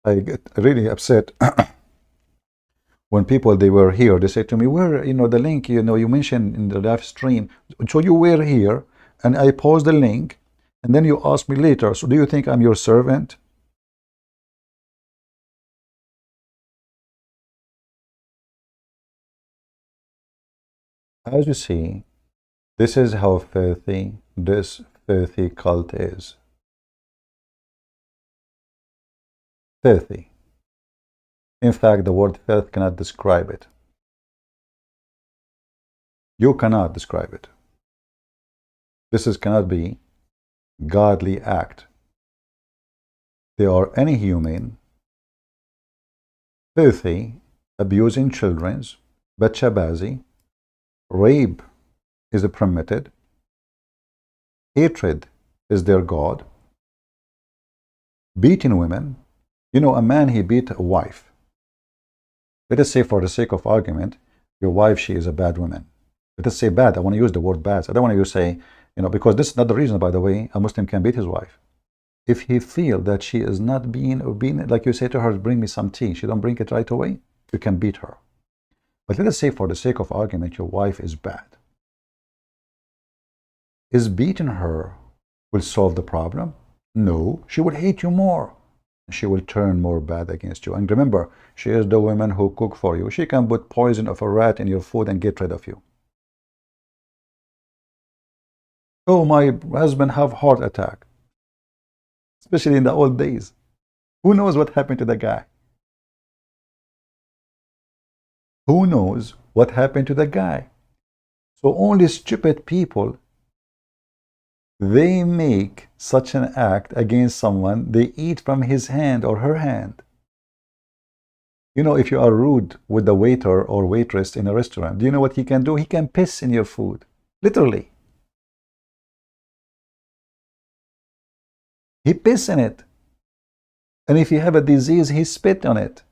I get really upset when people, they were here, they say to me, where, the link, you mentioned in the live stream. So you were here and I post the link and then you ask me later, so do you think I'm your servant? As you see, this is how filthy this filthy cult is. Filthy. In fact, the word filth cannot describe it. You cannot describe it. Cannot be godly act. They are inhuman, filthy, abusing children's, bachabazi, rape is permitted, hatred is their God, beating women. A man, he beat a wife. Let us say, for the sake of argument, your wife, she is a bad woman. Let us say bad. I want to use the word bad. I don't want to say, because this is not the reason, by the way, a Muslim can beat his wife. If he feel that she is not being, like you say to her, bring me some tea, she don't bring it right away, you can beat her. But let us say, for the sake of argument, your wife is bad. Is beating her will solve the problem? No, she will hate you more. She will turn more bad against you. And remember, she is the woman who cook for you. She can put poison of a rat in your food and get rid of you. Oh, my husband have heart attack. especially in the old days. Who knows what happened to the guy? Who knows what happened to the guy? So only stupid people, they make such an act against someone, they eat from his hand or her hand. You know, if you are rude with the waiter or waitress in a restaurant, do you know what he can do? He can piss in your food. Literally. He piss in it. And if you have a disease, he spit on it.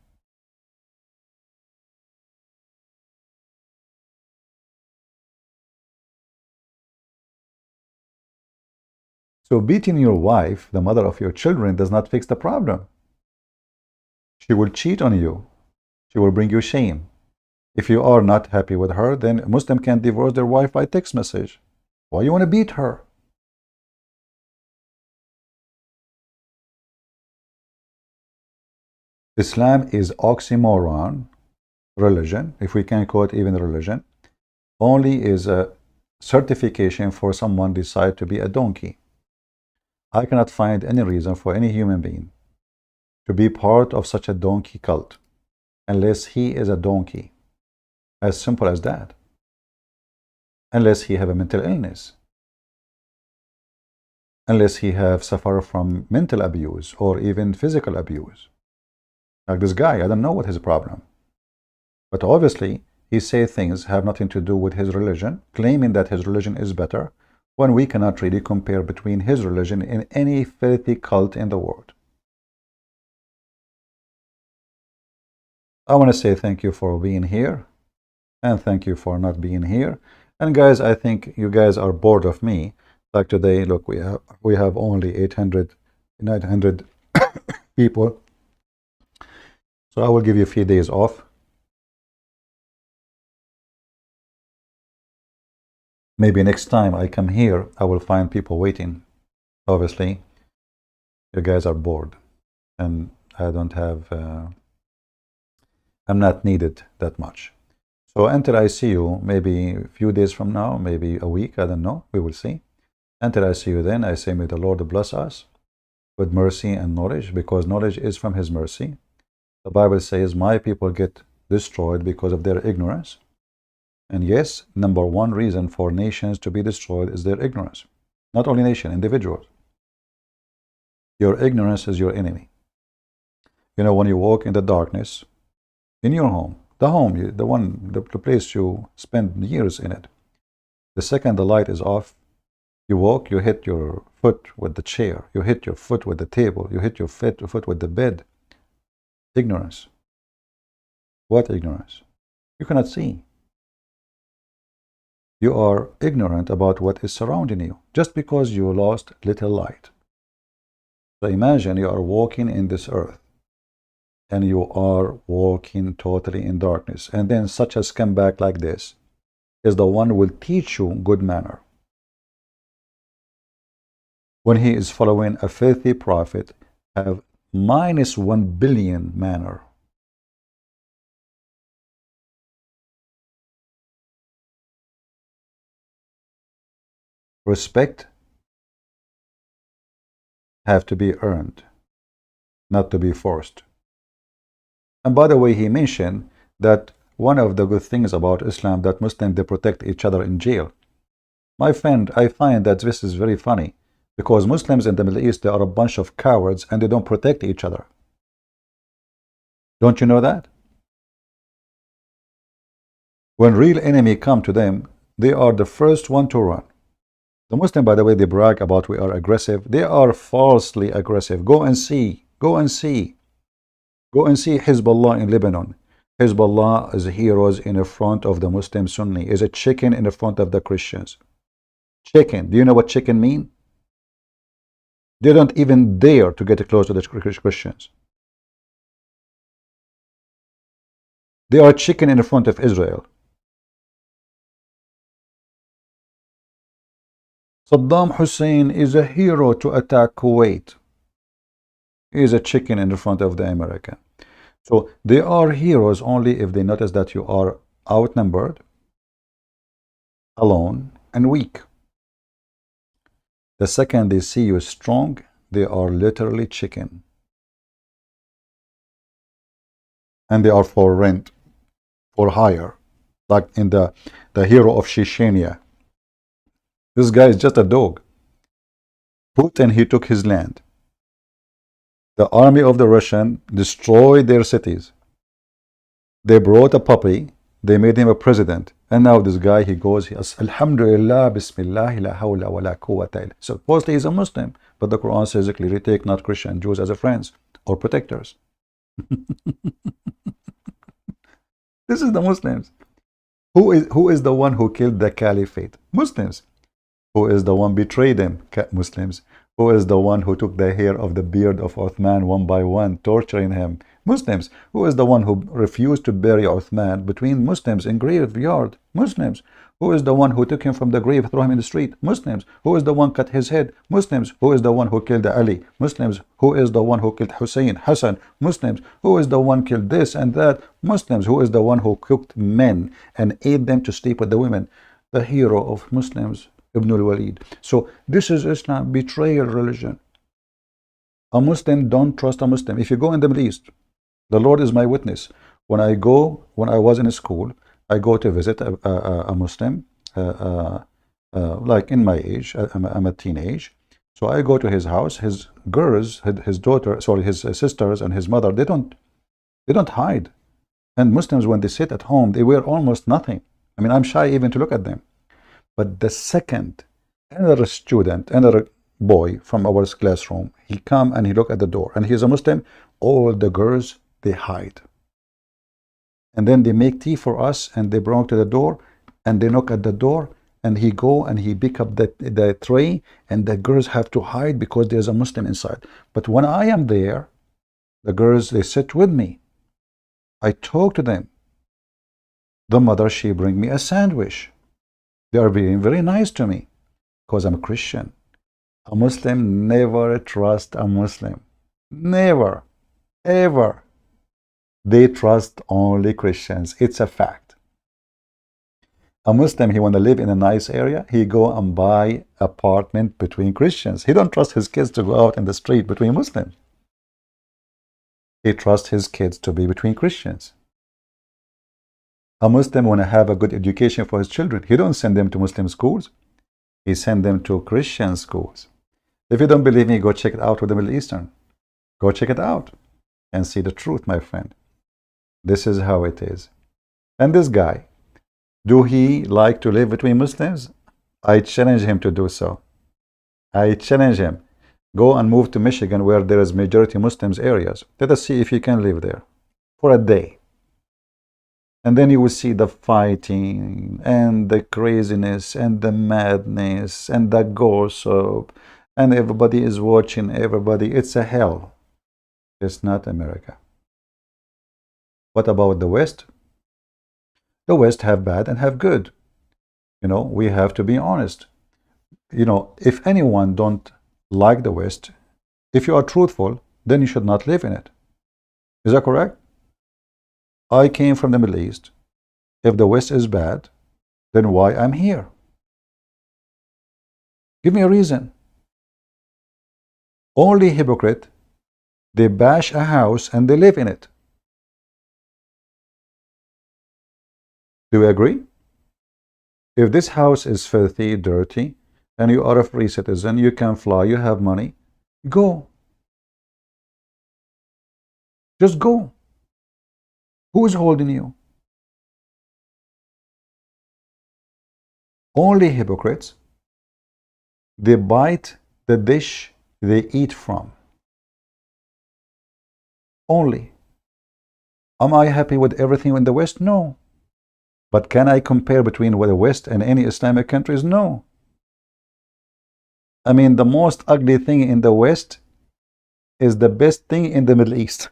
So beating your wife, the mother of your children, does not fix the problem. She will cheat on you. She will bring you shame. If you are not happy with her, then a Muslim can divorce their wife by text message. Why you want to beat her? Islam is oxymoron religion, if we can call it even religion, only is a certification for someone decide to be a donkey. I cannot find any reason for any human being to be part of such a donkey cult unless he is a donkey. As simple as that. Unless he have a mental illness. Unless he have suffered from mental abuse or even physical abuse. Like this guy, I don't know what his problem. But obviously, he say things have nothing to do with his religion, claiming that his religion is better, when we cannot really compare between his religion and any filthy cult in the world. I want to say thank you for being here, and thank you for not being here. And guys, I think you guys are bored of me. Like today, look, we have only 800, 900 people. So I will give you a few days off. Maybe next time I come here, I will find people waiting. Obviously, you guys are bored, and I don't have, I'm not needed that much. So until I see you, maybe a few days from now, maybe a week, I don't know, we will see. Until I see you then, I say may the Lord bless us with mercy and knowledge, because knowledge is from his mercy. The Bible says, my people get destroyed because of their ignorance. And yes, number one reason for nations to be destroyed is their ignorance. Not only nation, individuals. Your ignorance is your enemy. You know, when you walk in the darkness, in your home, the place you spend years in it, the second the light is off, you walk, you hit your foot with the chair, you hit your foot with the table, you hit your foot with the bed. Ignorance. What ignorance? You cannot see. You are ignorant about what is surrounding you, just because you lost little light. So imagine you are walking in this earth, and you are walking totally in darkness, and then such a scumbag like this is the one who will teach you good manner. When he is following a filthy prophet, have -1 billion manner. Respect have to be earned, not to be forced. And by the way, he mentioned that one of the good things about Islam that Muslims, they protect each other in jail. My friend, I find that this is very funny, because Muslims in the Middle East, they are a bunch of cowards and they don't protect each other. Don't you know that? When real enemy come to them, they are the first one to run. The Muslim, by the way, they brag about we are aggressive. They are falsely aggressive. Go and see. Go and see. Go and see Hezbollah in Lebanon. Hezbollah is heroes in front of the Muslim Sunni. Is a chicken in the front of the Christians. Chicken. Do you know what chicken mean? They don't even dare to get close to the Christians. They are chicken in front of Israel. Saddam Hussein is a hero to attack Kuwait. He is a chicken in front of the American. So they are heroes only if they notice that you are outnumbered, alone, and weak. The second they see you strong, They are literally chicken. And they are for rent, for hire. Like in the hero of Chechnya. This guy is just a dog. Putin, he took his land. The army of the Russian destroyed their cities. They brought a puppy. They made him a president. And now this guy, he goes, he says, Alhamdulillah, Bismillah, la hawla wa la quwwata illa. So supposedly he's a Muslim. But the Quran says clearly, take not Christian Jews as a friends or protectors. This is the Muslims. Who is the one who killed the caliphate? Muslims. Who is the one betrayed them? Muslims. Who is the one who took the hair of the beard of Uthman one by one, torturing him? Muslims. Who is the one who refused to bury Uthman between Muslims in graveyard? Muslims. Who is the one who took him from the grave, threw him in the street? Muslims. Who is the one cut his head? Muslims. Who is the one who killed Ali? Muslims. Who is the one who killed Hussein, Hassan? Muslims. Who is the one killed this and that? Muslims. Who is the one who cooked men and ate them to sleep with the women? The hero of Muslims, Ibn al-Walid. So this is Islam, betrayal religion. A Muslim don't trust a Muslim. If you go in the Middle East, the Lord is my witness. When I was in school, I go to visit a Muslim, like in my age, I'm a teenage. So I go to his house. His girls, his daughter, sorry, his sisters and his mother, they don't hide. And Muslims, when they sit at home, they wear almost nothing. I mean, I'm shy even to look at them. But the second another student, another boy from our classroom, he come and he look at the door, and he's a Muslim, all the girls, they hide. And then they make tea for us, and they bring to the door, and they knock at the door, and he go and he pick up the tray, and the girls have to hide because there's a Muslim inside. But when I am there, the girls, they sit with me. I talk to them. The mother, she bring me a sandwich. They are being very nice to me because I'm a Christian. A Muslim never trust a Muslim. Never, ever. They trust only Christians. It's a fact. A Muslim, he want to live in a nice area, he go and buy apartment between Christians. He don't trust his kids to go out in the street between Muslims. He trusts his kids to be between Christians. A Muslim want to have a good education for his children. He don't send them to Muslim schools. He send them to Christian schools. If you don't believe me, go check it out with the Middle Eastern. Go check it out and see the truth, my friend. This is how it is. And this guy, do he like to live between Muslims? I challenge him to do so. I challenge him. Go and move to Michigan where there is majority Muslims areas. Let us see if you can live there for a day. And then you will see the fighting and the craziness and the madness and the gossip. And everybody is watching everybody. It's a hell. It's not America. What about the West? The West have bad and have good. You know, we have to be honest. You know, if anyone don't like the West, if you are truthful, then you should not live in it. Is that correct? I came from the Middle East. If the West is bad, then why I'm here? Give me a reason. Only hypocrite, they bash a house and they live in it. Do you agree? If this house is filthy, dirty, and you are a free citizen, you can fly, you have money, go. Just go. Who is holding you? Only hypocrites, they bite the dish they eat from. Only. Am I happy with everything in the West? No. But can I compare between the West and any Islamic countries? No. I mean, the most ugly thing in the West is the best thing in the Middle East.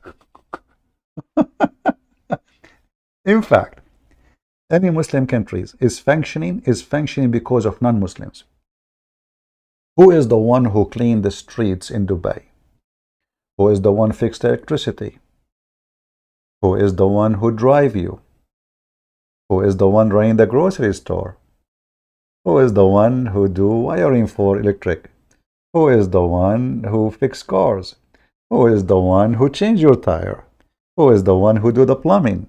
In fact, any Muslim countries is functioning because of non-Muslims. Who is the one who cleaned the streets in Dubai? Who is the one fixed the electricity? Who is the one who drive you? Who is the one running the grocery store? Who is the one who do wiring for electric? Who is the one who fix cars? Who is the one who change your tire? Who is the one who do the plumbing?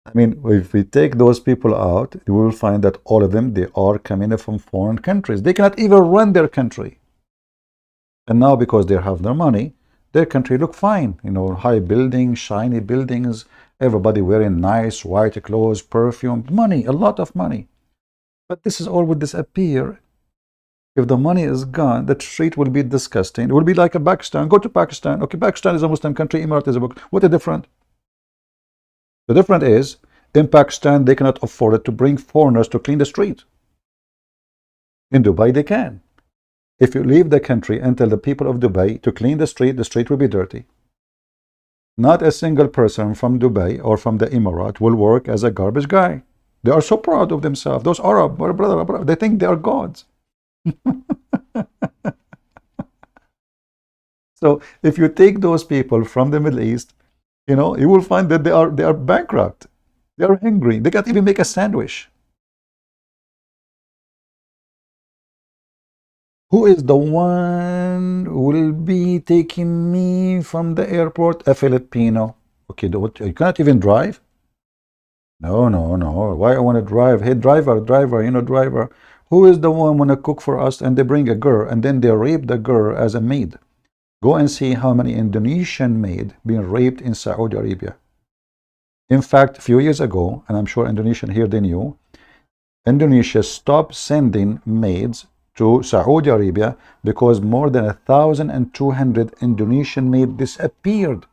I mean, if we take those people out, you will find that all of them, they are coming from foreign countries. They cannot even run their country. And now because they have their money, their country look fine. You know, high buildings, shiny buildings, everybody wearing nice white clothes, perfume, money, a lot of money. But this is all will disappear. If the money is gone, the street will be disgusting. It will be like a Pakistan. Go to Pakistan. Okay, Pakistan is a Muslim country. Emirat is a book. What a difference. The difference is, in Pakistan, they cannot afford it to bring foreigners to clean the street. In Dubai, they can. If you leave the country and tell the people of Dubai to clean the street will be dirty. Not a single person from Dubai or from the Emirat will work as a garbage guy. They are so proud of themselves. Those Arab, brother, they think they are gods. So if you take those people from the Middle East, you know, you will find that they are bankrupt. They are hungry. They can't even make a sandwich. Who is the one who will be taking me from the airport? A Filipino. Okay, you cannot even drive? No, no, no. Why I want to drive? Hey, driver, driver. Who is the one want to cook for us? And they bring a girl, and then they rape the girl as a maid. Go and see how many Indonesian maid being raped in Saudi Arabia. In fact, a few years ago, and I'm sure Indonesian here they knew, Indonesia stopped sending maids to Saudi Arabia because more than 1,200 Indonesian maids disappeared.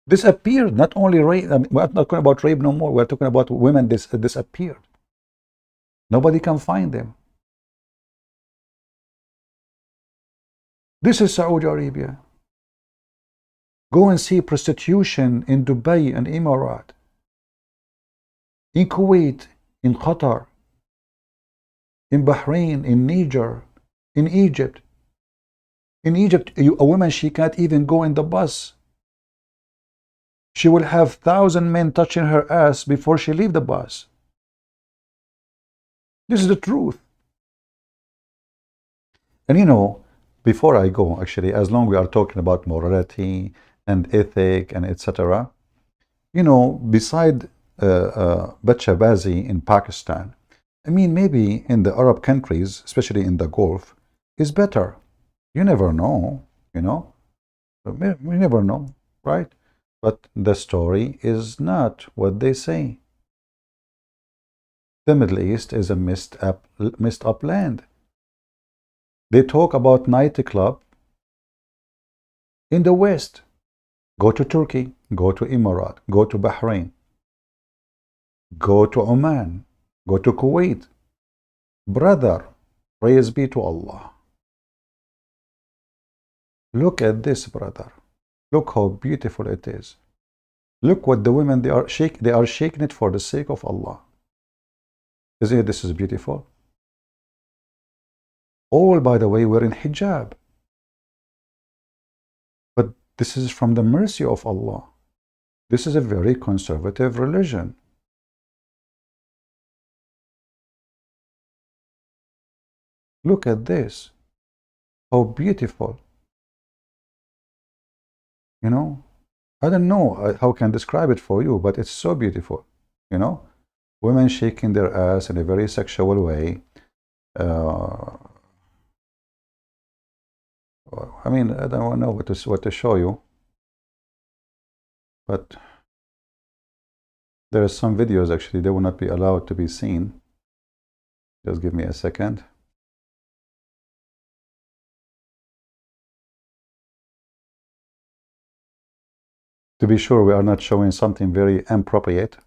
Disappeared. Not only rape. I mean, we're not talking about rape no more. We're talking about women disappeared. Nobody can find them. This is Saudi Arabia. Go and see prostitution in Dubai and Emirat, in Kuwait, in Qatar, in Bahrain, in Niger, in Egypt. In Egypt, a woman, she can't even go in the bus. She will have 1,000 men touching her ass before she leave the bus. This is the truth. And you know, before I go, actually, as long we are talking about morality and ethic and etc., you know, beside Bachabazi in Pakistan, I mean, maybe in the Arab countries, especially in the Gulf, is better. You never know, you know. We never know, right? But the story is not what they say. The Middle East is a messed up land. They talk about nightclub in the West. Go to Turkey, go to Emirat, go to Bahrain, go to Oman, go to Kuwait. Brother, praise be to Allah. Look at this, brother. Look how beautiful it is. Look what the women, they are shaking it for the sake of Allah. Isn't it this is beautiful? All, by the way, wearing hijab. But this is from the mercy of Allah. This is a very conservative religion. Look at this. How beautiful. You know, I don't know how I can describe it for you, but it's so beautiful. You know, women shaking their ass in a very sexual way. I mean, I don't know what to show you, but there are some videos actually they will not be allowed to be seen. Just give me a second. To be sure, we are not showing something very inappropriate.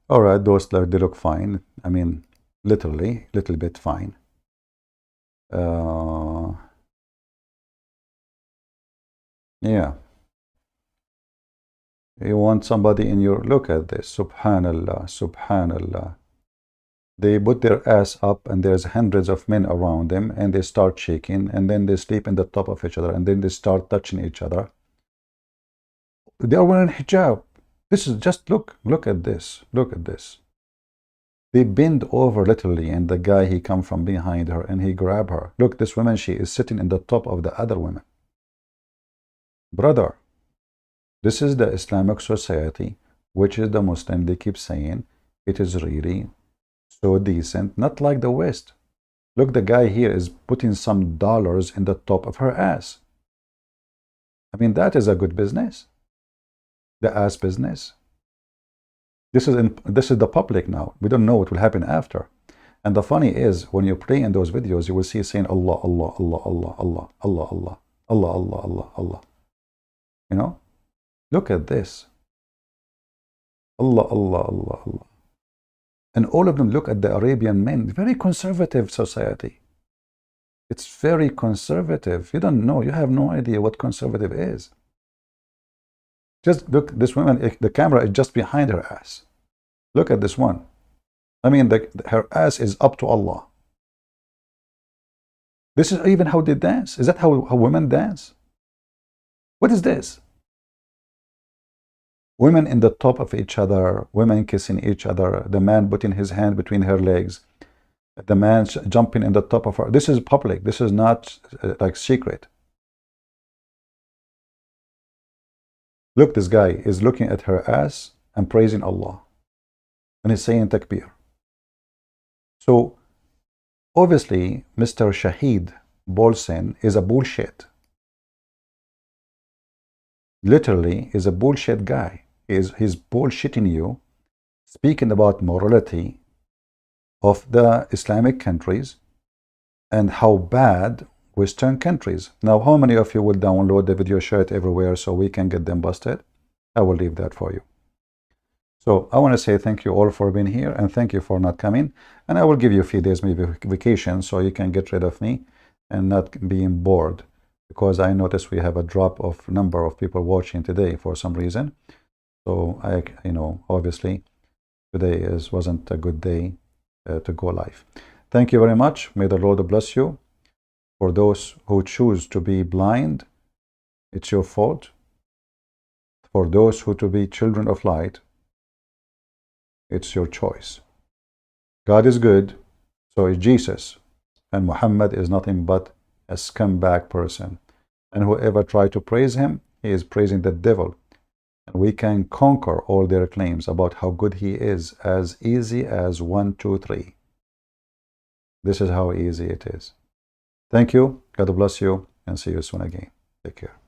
All right, those they look fine. I mean, literally, little bit fine. Yeah. You want somebody in your, look at this, subhanallah, subhanallah. They put their ass up and there's hundreds of men around them and they start shaking and then they sleep in the top of each other and then they start touching each other. They are wearing hijab. This is just, look at this, look at this. They bend over literally and the guy, he come from behind her and he grab her. Look, this woman, she is sitting in the top of the other women. Brother, this is the Islamic society, which is the Muslim. They keep saying it is really so decent, not like the West. Look, the guy here is putting some dollars in the top of her ass. I mean, that is a good business. The ass business. This is the public now. We don't know what will happen after. And the funny is, when you play in those videos, you will see saying Allah, Allah, Allah, Allah, Allah, Allah, Allah, Allah, Allah, Allah, Allah. You know? Look at this. Allah, Allah, Allah, Allah. And all of them, look at the Arabian men. Very conservative society. It's very conservative. You don't know. You have no idea what conservative is. Just look, this woman, the camera is just behind her ass. Look at this one. I mean, her ass is up to Allah. This is even how they dance. Is that how women dance? What is this? Women in the top of each other, women kissing each other, the man putting his hand between her legs, the man jumping in the top of her. This is public. This is not like secret. Look, this guy is looking at her ass and praising Allah. And he's saying takbir. So, obviously, Mr. Shahid Bolsen is a bullshit. Literally, is a bullshit guy. He's bullshitting you, speaking about morality of the Islamic countries and how bad Western countries. Now, how many of you will download the video, share it everywhere so we can get them busted? I will leave that for you. So I want to say thank you all for being here and thank you for not coming. And I will give you a few days maybe vacation so you can get rid of me and not being bored, because I noticed we have a drop of number of people watching today for some reason. So obviously today wasn't a good day to go live. Thank you very much. May the Lord bless you. For those who choose to be blind, it's your fault. For those who to be children of light, it's your choice. God is good, so is Jesus. And Muhammad is nothing but a scumbag person. And whoever tries to praise him, he is praising the devil. And we can conquer all their claims about how good he is as easy as 1, 2, 3. This is how easy it is. Thank you. God bless you. And see you soon again. Take care.